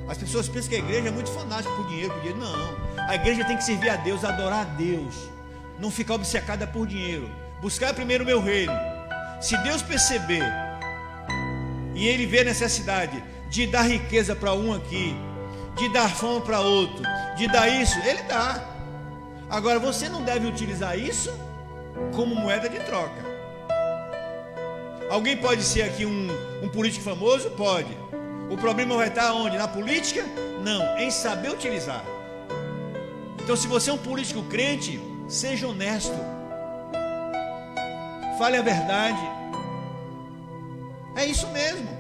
Speaker 1: As pessoas pensam que a igreja é muito fanática por dinheiro, Não, a igreja tem que servir a Deus, adorar a Deus, não ficar obcecada por dinheiro. Buscar primeiro o meu reino. Se Deus perceber e Ele vê a necessidade de dar riqueza para um aqui, de dar fome para outro, de dar isso, Ele dá. Agora você não deve utilizar isso como moeda de troca. Alguém pode ser aqui um político famoso? Pode. O problema vai estar onde? Na política? Não, em saber utilizar. Então, se você é um político crente, seja honesto, fale a verdade. É isso mesmo.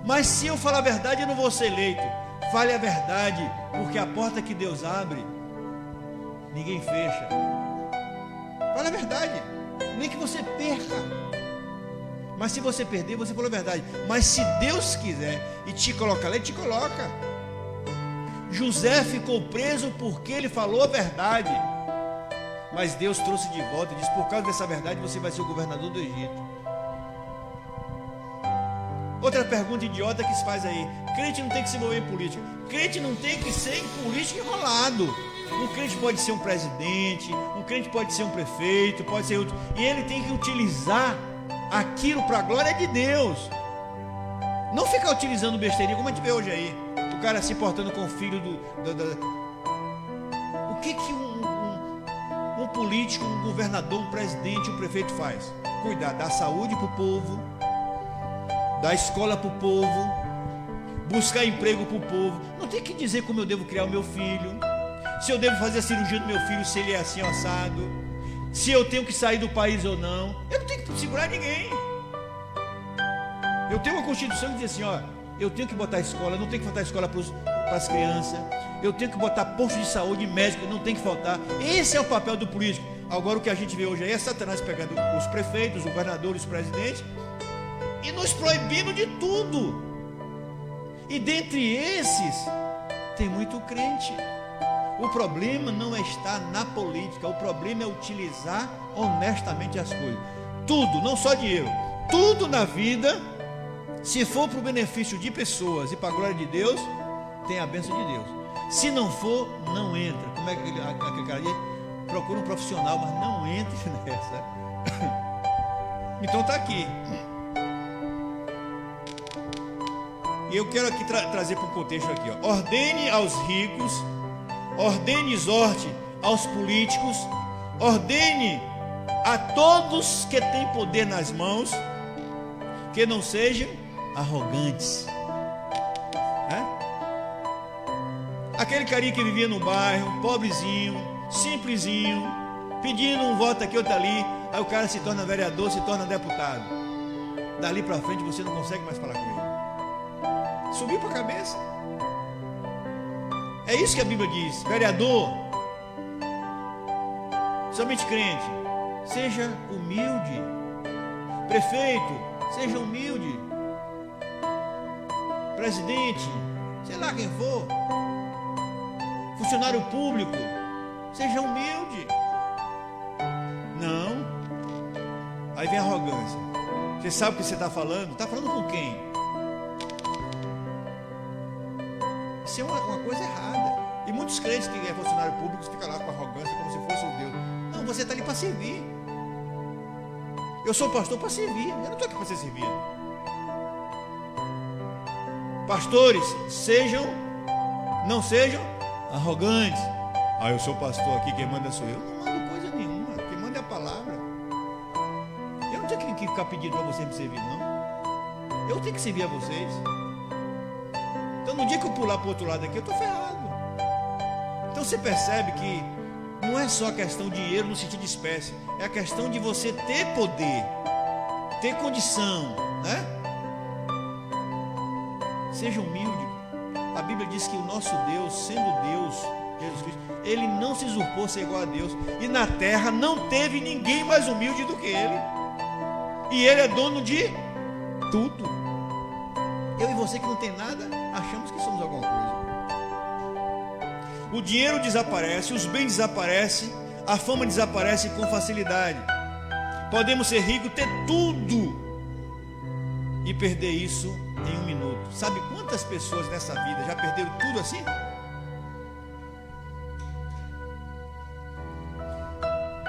Speaker 1: Mas se eu falar a verdade, eu não vou ser eleito. Fale a verdade, porque a porta que Deus abre, ninguém fecha. Fale a verdade, nem que você perca. Mas se você perder, você falou a verdade. Mas se Deus quiser e te colocar lá, Ele te coloca. José ficou preso porque ele falou a verdade. Mas Deus trouxe de volta e disse: por causa dessa verdade você vai ser o governador do Egito. Outra pergunta idiota que se faz aí: crente não tem que se envolver em política. Crente não tem que ser em política enrolado. Um crente pode ser um presidente, um crente pode ser um prefeito, pode ser outro, e ele tem que utilizar aquilo para a glória de Deus. Não ficar utilizando besteirinha como a gente vê hoje aí. O cara se portando com o filho O que um político, um governador, um presidente, um prefeito faz? Cuidar da saúde para o povo, da escola para o povo, buscar emprego para o povo. Não tem que dizer como eu devo criar o meu filho, se eu devo fazer a cirurgia do meu filho, se ele é assim assado, se eu tenho que sair do país ou não. Eu não tenho que segurar ninguém. Eu tenho uma Constituição que diz assim, ó, eu tenho que botar escola, não tem que faltar escola para as crianças, eu tenho que botar posto de saúde, médico, não tem que faltar. Esse é o papel do político. Agora o que a gente vê hoje aí é Satanás pegando os prefeitos, os governadores, os presidentes e nos proibindo de tudo. E dentre esses tem muito crente. O problema não é estar na política, o problema é utilizar honestamente as coisas. Tudo, não só dinheiro, tudo na vida, se for para o benefício de pessoas e para a glória de Deus, tem a bênção de Deus. Se não for, não entra. Como é que aquele cara diz? Procura um profissional, mas não entre nessa. Então está aqui. E eu quero aqui trazer para o contexto aqui, ó. Ordene aos ricos, ordene e exorte aos políticos, ordene a todos que têm poder nas mãos, que não sejam arrogantes. Aquele carinha que vivia no bairro, pobrezinho, simplesinho, pedindo um voto aqui, outro ali, aí o cara se torna vereador, se torna deputado. Dali para frente você não consegue mais falar com ele. Subiu para a cabeça. É isso que a Bíblia diz. Vereador, somente crente, seja humilde. Prefeito, seja humilde. Presidente, sei lá quem for, funcionário público, seja humilde. Não. Aí vem a arrogância. Você sabe o que você está falando? Está falando com quem? Isso é uma coisa errada. E muitos crentes que é funcionário público ficam lá com arrogância como se fosse um Deus. Não, você está ali para servir. Eu sou pastor para servir. Eu não estou aqui para ser servido. Pastores, não sejam arrogantes. Eu sou pastor aqui, quem manda sou eu. Não mando coisa nenhuma, quem manda é a palavra. Eu não tenho que ficar pedindo para você me servir, não. Eu tenho que servir a vocês. Então no dia que eu pular para o outro lado aqui, eu estou ferrado. Então você percebe que não é só a questão de dinheiro no sentido de espécie, é a questão de você ter poder, ter condição, né? Seja humilde. A Bíblia diz que o nosso Deus, sendo Deus, Jesus Cristo, ele não se usurpou ser igual a Deus. E na terra não teve ninguém mais humilde do que ele. E ele é dono de tudo. Eu e você que não tem nada, achamos que somos alguma coisa. O dinheiro desaparece, os bens desaparecem, a fama desaparece com facilidade. Podemos ser ricos, ter tudo e perder isso em 1 minuto. Sabe quantas pessoas nessa vida já perderam tudo assim?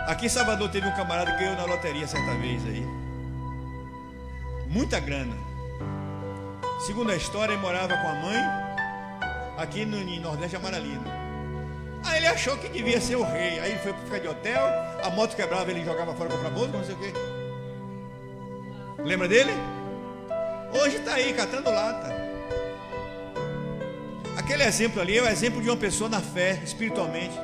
Speaker 1: Aqui em Salvador teve um camarada que ganhou na loteria certa vez aí. Muita grana. Segundo a história, ele morava com a mãe aqui no Nordeste Amaralina. Aí ele achou que devia ser o rei. Aí ele foi ficar de hotel, a moto quebrava, ele jogava fora para comprar bolsa, não sei o quê. Lembra dele? Hoje está aí, catando lata. Aquele exemplo ali é o exemplo de uma pessoa na fé, espiritualmente.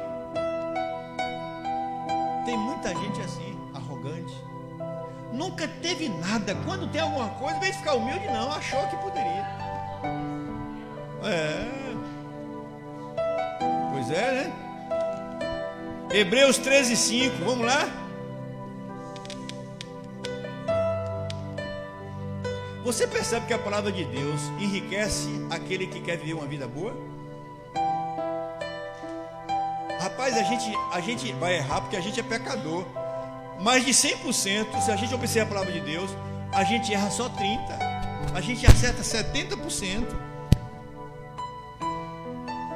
Speaker 1: Tem muita gente assim, arrogante. Nunca teve nada. Quando tem alguma coisa, em vez de ficar humilde, não, achou que poderia. Pois é, né? Hebreus 13:5, vamos lá? Você percebe que a palavra de Deus enriquece aquele que quer viver uma vida boa? Rapaz, a gente vai errar porque a gente é pecador. Mais de 100%, se a gente obedecer a palavra de Deus, a gente erra só 30%. A gente acerta 70%.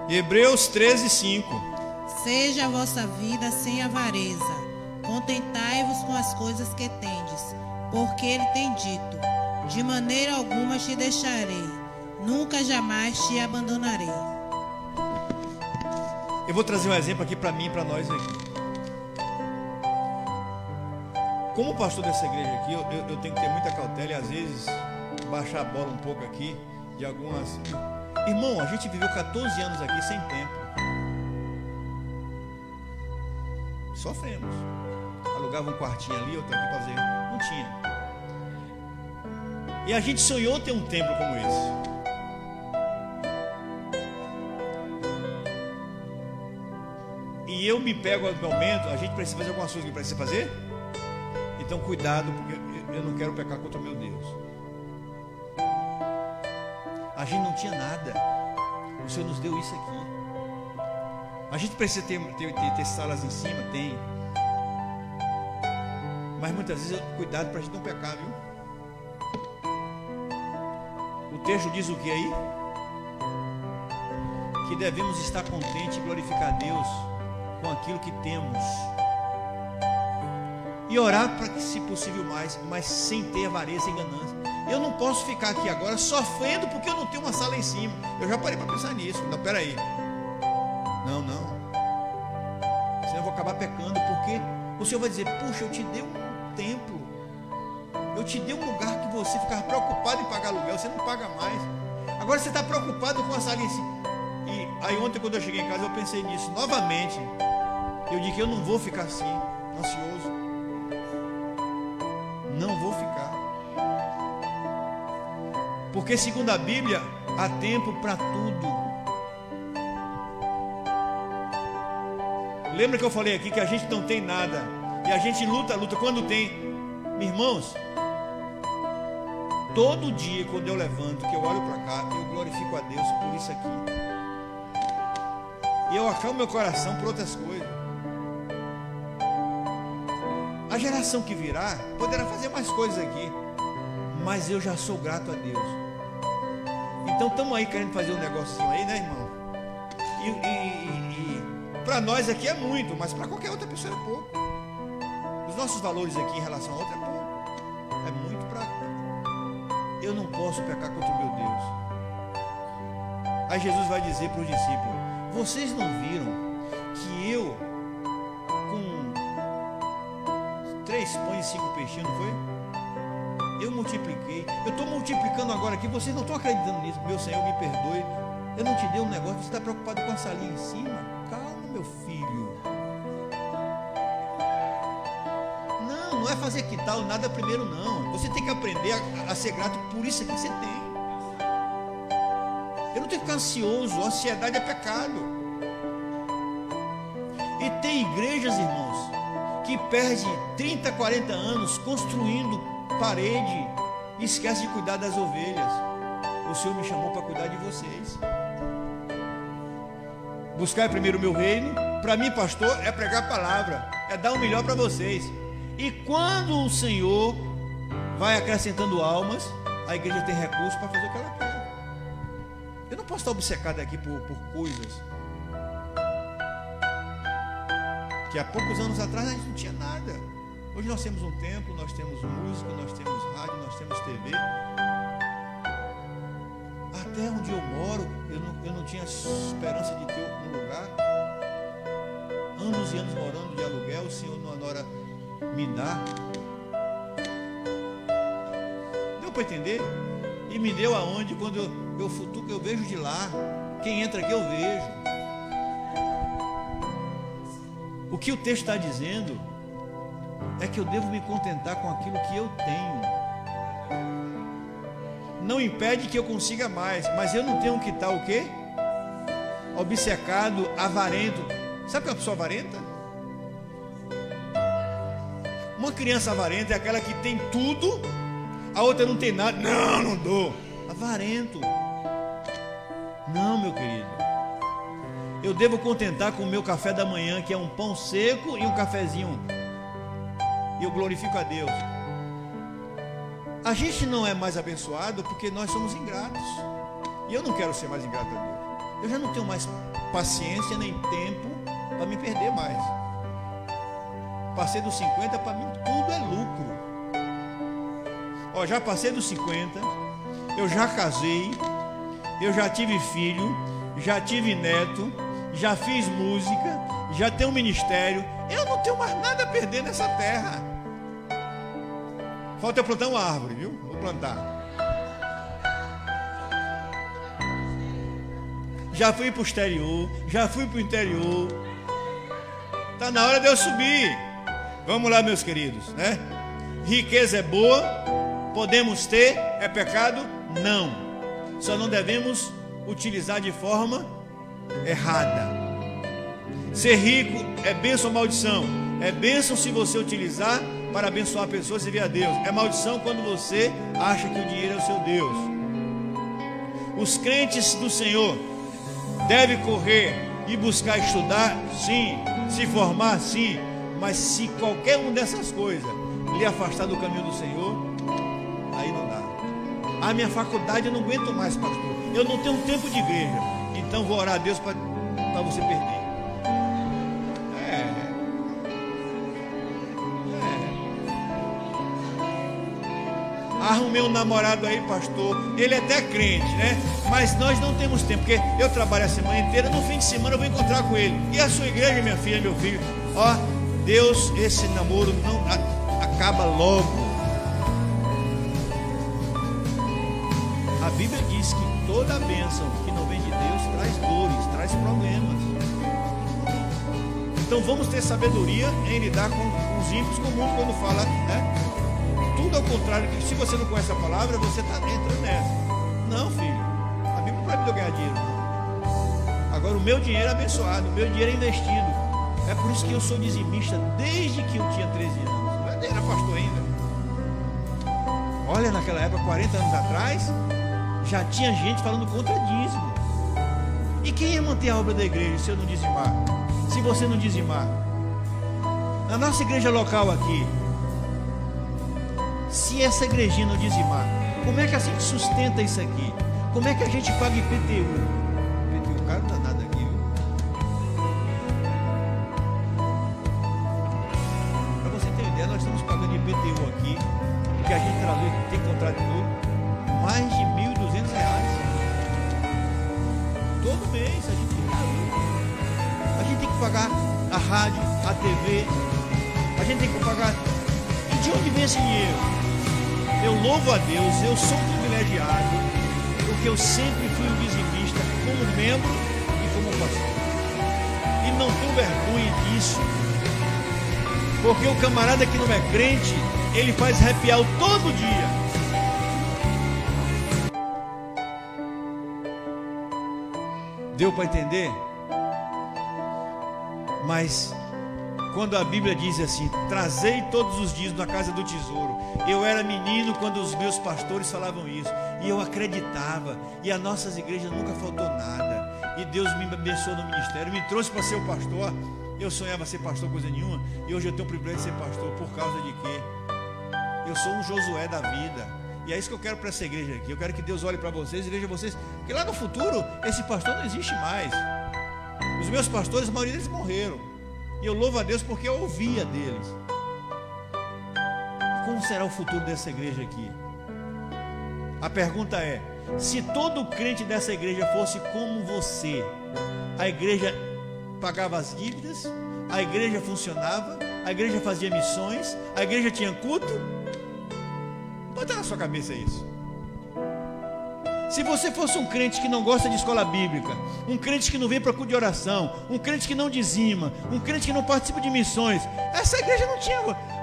Speaker 1: Hebreus 13:5.
Speaker 4: Seja a vossa vida sem avareza. Contentai-vos com as coisas que tendes, porque ele tem dito: de maneira alguma te deixarei, nunca jamais te abandonarei.
Speaker 1: Eu vou trazer um exemplo aqui para mim e para nós aqui. Como pastor dessa igreja aqui, eu tenho que ter muita cautela e às vezes baixar a bola um pouco aqui de algumas... Irmão, a gente viveu 14 anos aqui sem templo. Sofremos. Alugava um quartinho ali, outro aqui para fazer. Não tinha. E a gente sonhou ter um templo como esse. E eu me pego no momento, a gente precisa fazer algumas coisas que precisa fazer. Então cuidado, porque eu não quero pecar contra o meu Deus. A gente não tinha nada. O Senhor nos deu isso aqui. A gente precisa ter salas em cima, tem. Mas muitas vezes, cuidado para a gente não pecar, viu? O texto diz o que aí? Que devemos estar contentes e glorificar a Deus com aquilo que temos. E orar para que, se possível, mais, mas sem ter avareza e ganância. Eu não posso ficar aqui agora sofrendo porque eu não tenho uma sala em cima. Eu já parei para pensar nisso. Não, peraí. Não. Senão eu vou acabar pecando, porque o Senhor vai dizer: puxa, eu te dei um templo. Eu te dei um lugar que você ficava preocupado em pagar aluguel, você não paga mais. Agora você está preocupado com a salinha assim. E aí ontem, quando eu cheguei em casa, eu pensei nisso novamente. Eu disse que eu não vou ficar assim, ansioso. Não vou ficar. Porque segundo a Bíblia, há tempo para tudo. Lembra que eu falei aqui que a gente não tem nada e a gente luta quando tem. Irmãos, todo dia quando eu levanto, que eu olho para cá, eu glorifico a Deus por isso aqui. E eu acalmo meu coração por outras coisas. A geração que virá poderá fazer mais coisas aqui, mas eu já sou grato a Deus. Então estamos aí querendo fazer um negocinho aí, né, irmão? E para nós aqui é muito, mas para qualquer outra pessoa é pouco. Os nossos valores aqui em relação a outra é pouco. É muito para... Eu não posso pecar contra o meu Deus. Aí Jesus vai dizer para os discípulos: vocês não viram que eu com 3 pães e 5 peixinhos, não foi? Eu multipliquei. Eu estou multiplicando agora aqui. Vocês não estão acreditando nisso. Meu Senhor, me perdoe. Eu não te dei um negócio. Você está preocupado com a salinha em cima? Calma, meu filho. Não é fazer que tal nada primeiro, não. Você tem que aprender a ser grato por isso que você tem. Eu não tenho que ficar ansioso. A ansiedade é pecado. E tem igrejas, irmãos, que perde 30, 40 anos construindo parede e esquece de cuidar das ovelhas. O Senhor me chamou para cuidar de vocês. Buscar primeiro o meu reino. Para mim, pastor, é pregar a palavra, é dar o melhor para vocês. E quando o Senhor vai acrescentando almas, a igreja tem recursos para fazer o que ela quer. Eu não posso estar obcecado aqui por coisas que há poucos anos atrás a gente não tinha nada. Hoje nós temos um templo, nós temos música, nós temos rádio, nós temos TV. Até onde eu moro, eu não tinha esperança de ter um lugar. Anos e anos morando de aluguel, o Senhor numa hora me dá. Deu para entender? E me deu aonde? Quando eu futuco, eu vejo de lá. Quem entra aqui eu vejo. O que o texto está dizendo é que eu devo me contentar com aquilo que eu tenho. Não impede que eu consiga mais, mas eu não tenho que estar o quê? Obcecado, avarento. Sabe o que é uma pessoa avarenta? Uma criança avarenta é aquela que tem tudo, a outra não tem nada. Não dou. Avarento. Não, meu querido. Eu devo contentar com o meu café da manhã, que é um pão seco e um cafezinho. E eu glorifico a Deus. A gente não é mais abençoado porque nós somos ingratos. E eu não quero ser mais ingrato a Deus. Eu já não tenho mais paciência nem tempo para me perder mais. Passei dos 50, para mim tudo é lucro. Ó, já passei dos 50, eu já casei, eu já tive filho, já tive neto, já fiz música, já tenho um ministério. Eu não tenho mais nada a perder nessa terra. Falta eu plantar uma árvore, viu? Vou plantar. Já fui para o exterior, já fui para o interior. Está na hora de eu subir. Vamos lá, meus queridos, né? Riqueza é boa, podemos ter, é pecado? Não. Só não devemos utilizar de forma errada. Ser rico é bênção ou maldição? É bênção se você utilizar para abençoar pessoas e servir a Deus. É maldição quando você acha que o dinheiro é o seu Deus. Os crentes do Senhor devem correr e buscar estudar, sim. Se formar, sim. Mas se qualquer uma dessas coisas lhe afastar do caminho do Senhor, aí não dá. A minha faculdade eu não aguento mais, pastor. Eu não tenho tempo de igreja. Então vou orar a Deus para você perder. Arrumei um namorado aí, pastor. Ele é até crente, né? Mas nós não temos tempo, porque eu trabalho a semana inteira. No fim de semana eu vou encontrar com ele. E a sua igreja, minha filha, meu filho? Ó, Deus, esse namoro não acaba logo. A Bíblia diz que toda bênção que não vem de Deus traz dores, traz problemas. Então vamos ter sabedoria em lidar com os ímpios, com o mundo quando fala, né? Tudo ao contrário, que se você não conhece a palavra, você está entrando nessa. Não, filho, a Bíblia não proíbe de eu ganhar dinheiro, não. Agora o meu dinheiro é abençoado, o meu dinheiro é investido. É por isso que eu sou dizimista desde que eu tinha 13 anos. Eu era pastor ainda. Olha, naquela época, 40 anos atrás, já tinha gente falando contra dízimo. E quem ia manter a obra da igreja se eu não dizimar? Se você não dizimar? Na nossa igreja local aqui, se essa igrejinha não dizimar, como é que a gente sustenta isso aqui? Como é que a gente paga IPTU? IPTU caro não dá nada aqui, viu? Para você ter ideia, nós estamos pagando IPTU aqui, porque a gente traduz, tem contrato tudo, mais de R$1.200. Todo mês a gente tem que pagar. A gente tem que pagar a rádio, a TV, a gente tem que pagar. E de onde vem esse dinheiro? Eu louvo a Deus, eu sou privilegiado, porque eu sempre fui um dizimista como membro e como pastor. E não tenho vergonha disso, porque o camarada que não é crente, ele faz happy hour todo dia. Deu para entender? Mas quando a Bíblia diz assim, trazei todos os dias na casa do tesouro. Eu era menino quando os meus pastores falavam isso, e eu acreditava, e as nossas igrejas nunca faltou nada, e Deus me abençoou no ministério, me trouxe para ser o pastor. Eu sonhava ser pastor coisa nenhuma, e hoje eu tenho o privilégio de ser pastor. Por causa de quê? Eu sou um Josué da vida, e é isso que eu quero para essa igreja aqui. Eu quero que Deus olhe para vocês e veja vocês, porque lá no futuro esse pastor não existe mais. Os meus pastores, a maioria deles morreram, e eu louvo a Deus porque eu ouvia deles. Como será o futuro dessa igreja aqui? A pergunta é: se todo crente dessa igreja fosse como você, a igreja pagava as dívidas, a igreja funcionava, a igreja fazia missões, a igreja tinha culto? Bota na sua cabeça isso. Se você fosse um crente que não gosta de escola bíblica, um crente que não vem para culto de oração, um crente que não dizima, um crente que não participa de missões, essa igreja não tinha.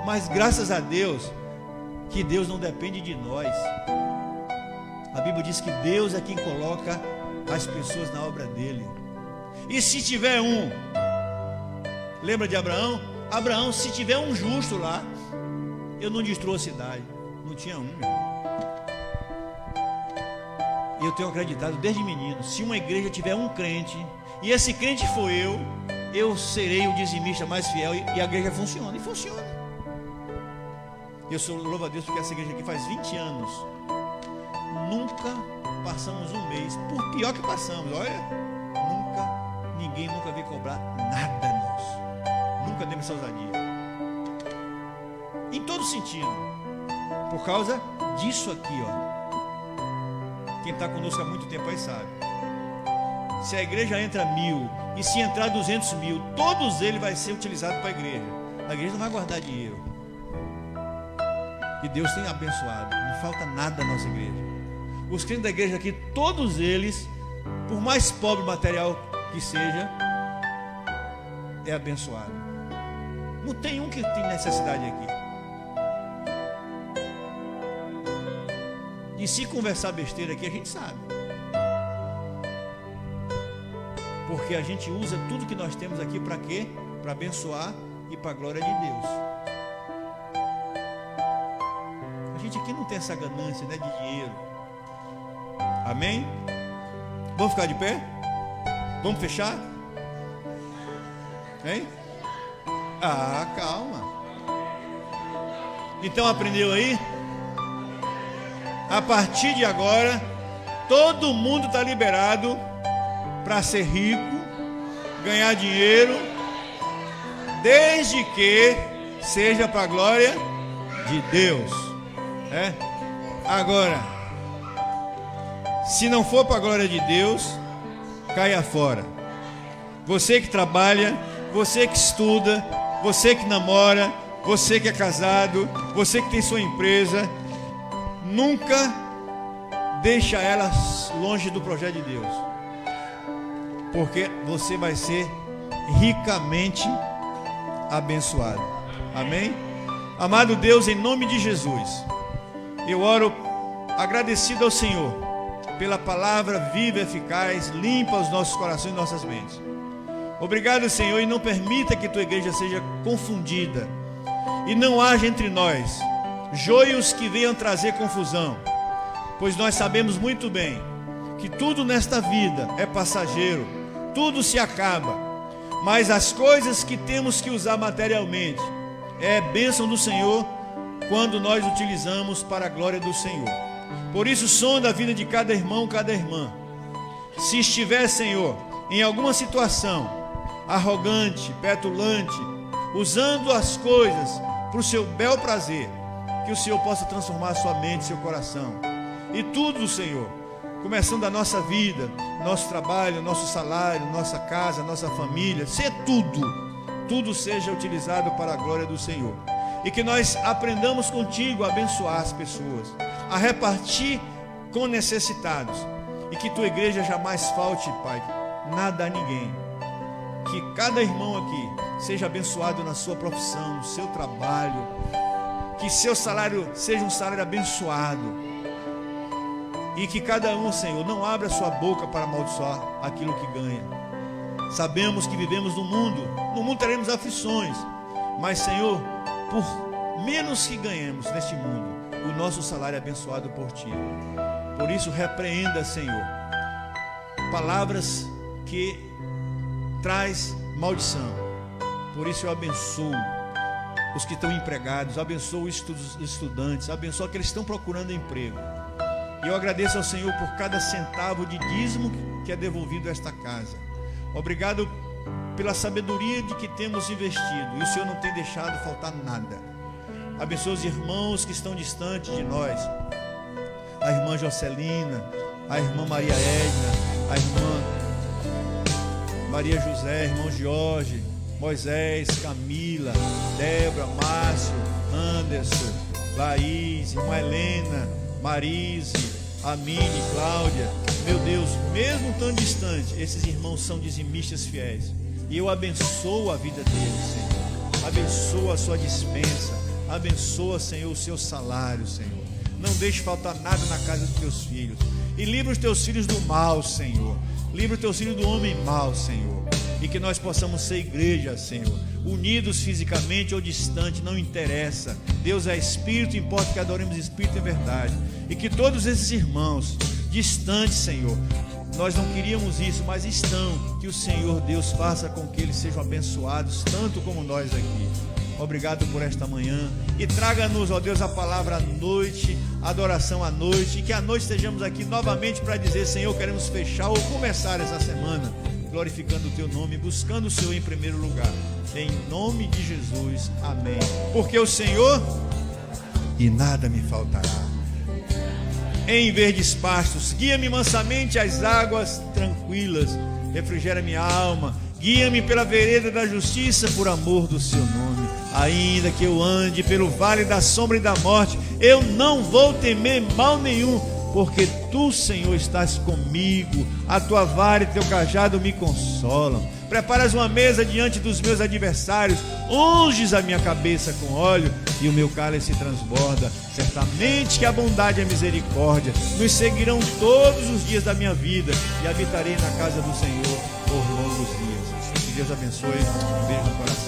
Speaker 1: Mas graças a Deus, que Deus não depende de nós. A Bíblia diz que Deus é quem coloca as pessoas na obra dele. E se tiver um, lembra de Abraão? Abraão, se tiver um justo lá, eu não destruo a cidade. Não tinha um. E eu tenho acreditado desde menino, se uma igreja tiver um crente, e esse crente for eu serei o dizimista mais fiel, e a igreja funciona. E funciona. Eu sou louvo a Deus porque essa igreja aqui faz 20 anos. Nunca passamos um mês, por pior que passamos, olha, ninguém nunca veio cobrar nada nosso. Nunca demos essa ousadia. Em todo sentido. Por causa disso aqui, ó. Quem está conosco há muito tempo aí sabe. Se a igreja entra 1000 e se entrar 200 mil, todos eles vai ser utilizado para a igreja. A igreja não vai guardar dinheiro. E Deus tem abençoado. Não falta nada na nossa igreja. Os crentes da igreja aqui, todos eles, por mais pobre material que seja, é abençoado. Não tem um que tem necessidade aqui. E se conversar besteira aqui, a gente sabe. Porque a gente usa tudo que nós temos aqui para quê? Para abençoar e para a glória de Deus. A gente aqui não tem essa ganância, né, de dinheiro. Amém? Vamos ficar de pé? Vamos fechar? Hein? Ah, calma. Então aprendeu aí? A partir de agora, todo mundo está liberado para ser rico, ganhar dinheiro, desde que seja para a glória de Deus. Agora, se não for para a glória de Deus, caia fora. Você que trabalha, você que estuda, você que namora, você que é casado, você que tem sua empresa, nunca deixa elas longe do projeto de Deus, porque você vai ser ricamente abençoado. Amém? Amado Deus, em nome de Jesus, eu oro agradecido ao Senhor pela palavra viva e eficaz, limpa os nossos corações e nossas mentes. Obrigado, Senhor, e não permita que tua igreja seja confundida e não haja entre nós joios que venham trazer confusão, pois nós sabemos muito bem que tudo nesta vida é passageiro, tudo se acaba, mas as coisas que temos que usar materialmente é bênção do Senhor quando nós utilizamos para a glória do Senhor. Por isso, sonda a vida de cada irmão, cada irmã. Se estiver, Senhor, em alguma situação arrogante, petulante, usando as coisas para o seu bel prazer, que o Senhor possa transformar a sua mente, seu coração. E tudo, Senhor, começando a nossa vida, nosso trabalho, nosso salário, nossa casa, nossa família, se tudo seja utilizado para a glória do Senhor. E que nós aprendamos contigo a abençoar as pessoas, a repartir com necessitados. E que tua igreja jamais falte, Pai, nada a ninguém. Que cada irmão aqui seja abençoado na sua profissão, no seu trabalho. Que seu salário seja um salário abençoado. E que cada um, Senhor, não abra sua boca para amaldiçoar aquilo que ganha. Sabemos que vivemos no mundo teremos aflições, mas, Senhor, por menos que ganhemos neste mundo, o nosso salário é abençoado por Ti. Por isso, repreenda, Senhor, palavras que traz maldição. Por isso eu abençoo os que estão empregados, abençoo os estudantes, abençoo aqueles que estão procurando emprego. E eu agradeço ao Senhor por cada centavo de dízimo que é devolvido a esta casa. Obrigado pela sabedoria de que temos investido, e o Senhor não tem deixado faltar nada. Abençoa os irmãos que estão distantes de nós, a irmã Jocelina, a irmã Maria Edna, a irmã Maria José, irmão Jorge, Moisés, Camila, Débora, Márcio, Anderson, Laís, irmã Helena, Marise, Amine, Cláudia. Meu Deus, mesmo tão distante, esses irmãos são dizimistas fiéis. E eu abençoo a vida deles, Senhor. Abençoa a sua dispensa. Abençoa, Senhor, o seu salário, Senhor. Não deixe faltar nada na casa dos teus filhos. E livra os teus filhos do mal, Senhor. Livra os teus filhos do homem mau, Senhor. E que nós possamos ser igreja, Senhor. Unidos fisicamente ou distante, não interessa. Deus é Espírito, importa que adoremos Espírito em verdade. E que todos esses irmãos distantes, Senhor, nós não queríamos isso, mas estão. Que o Senhor Deus faça com que eles sejam abençoados, tanto como nós aqui. Obrigado por esta manhã. E traga-nos, ó Deus, a palavra à noite, a adoração à noite. E que à noite estejamos aqui novamente para dizer: Senhor, queremos fechar ou começar essa semana glorificando o Teu nome, buscando o Senhor em primeiro lugar. Em nome de Jesus, amém. Porque o Senhor, e nada me faltará. Em verdes pastos, guia-me mansamente às águas tranquilas, refrigera minha alma, guia-me pela vereda da justiça, por amor do Seu nome. Ainda que eu ande pelo vale da sombra e da morte, eu não vou temer mal nenhum, porque Tu, Senhor, estás comigo, a Tua vara e Teu cajado me consolam. Preparas uma mesa diante dos meus adversários, unges a minha cabeça com óleo e o meu cálice transborda. Certamente que a bondade e a misericórdia nos seguirão todos os dias da minha vida, e habitarei na casa do Senhor por longos dias. Que Deus abençoe. Um beijo no coração.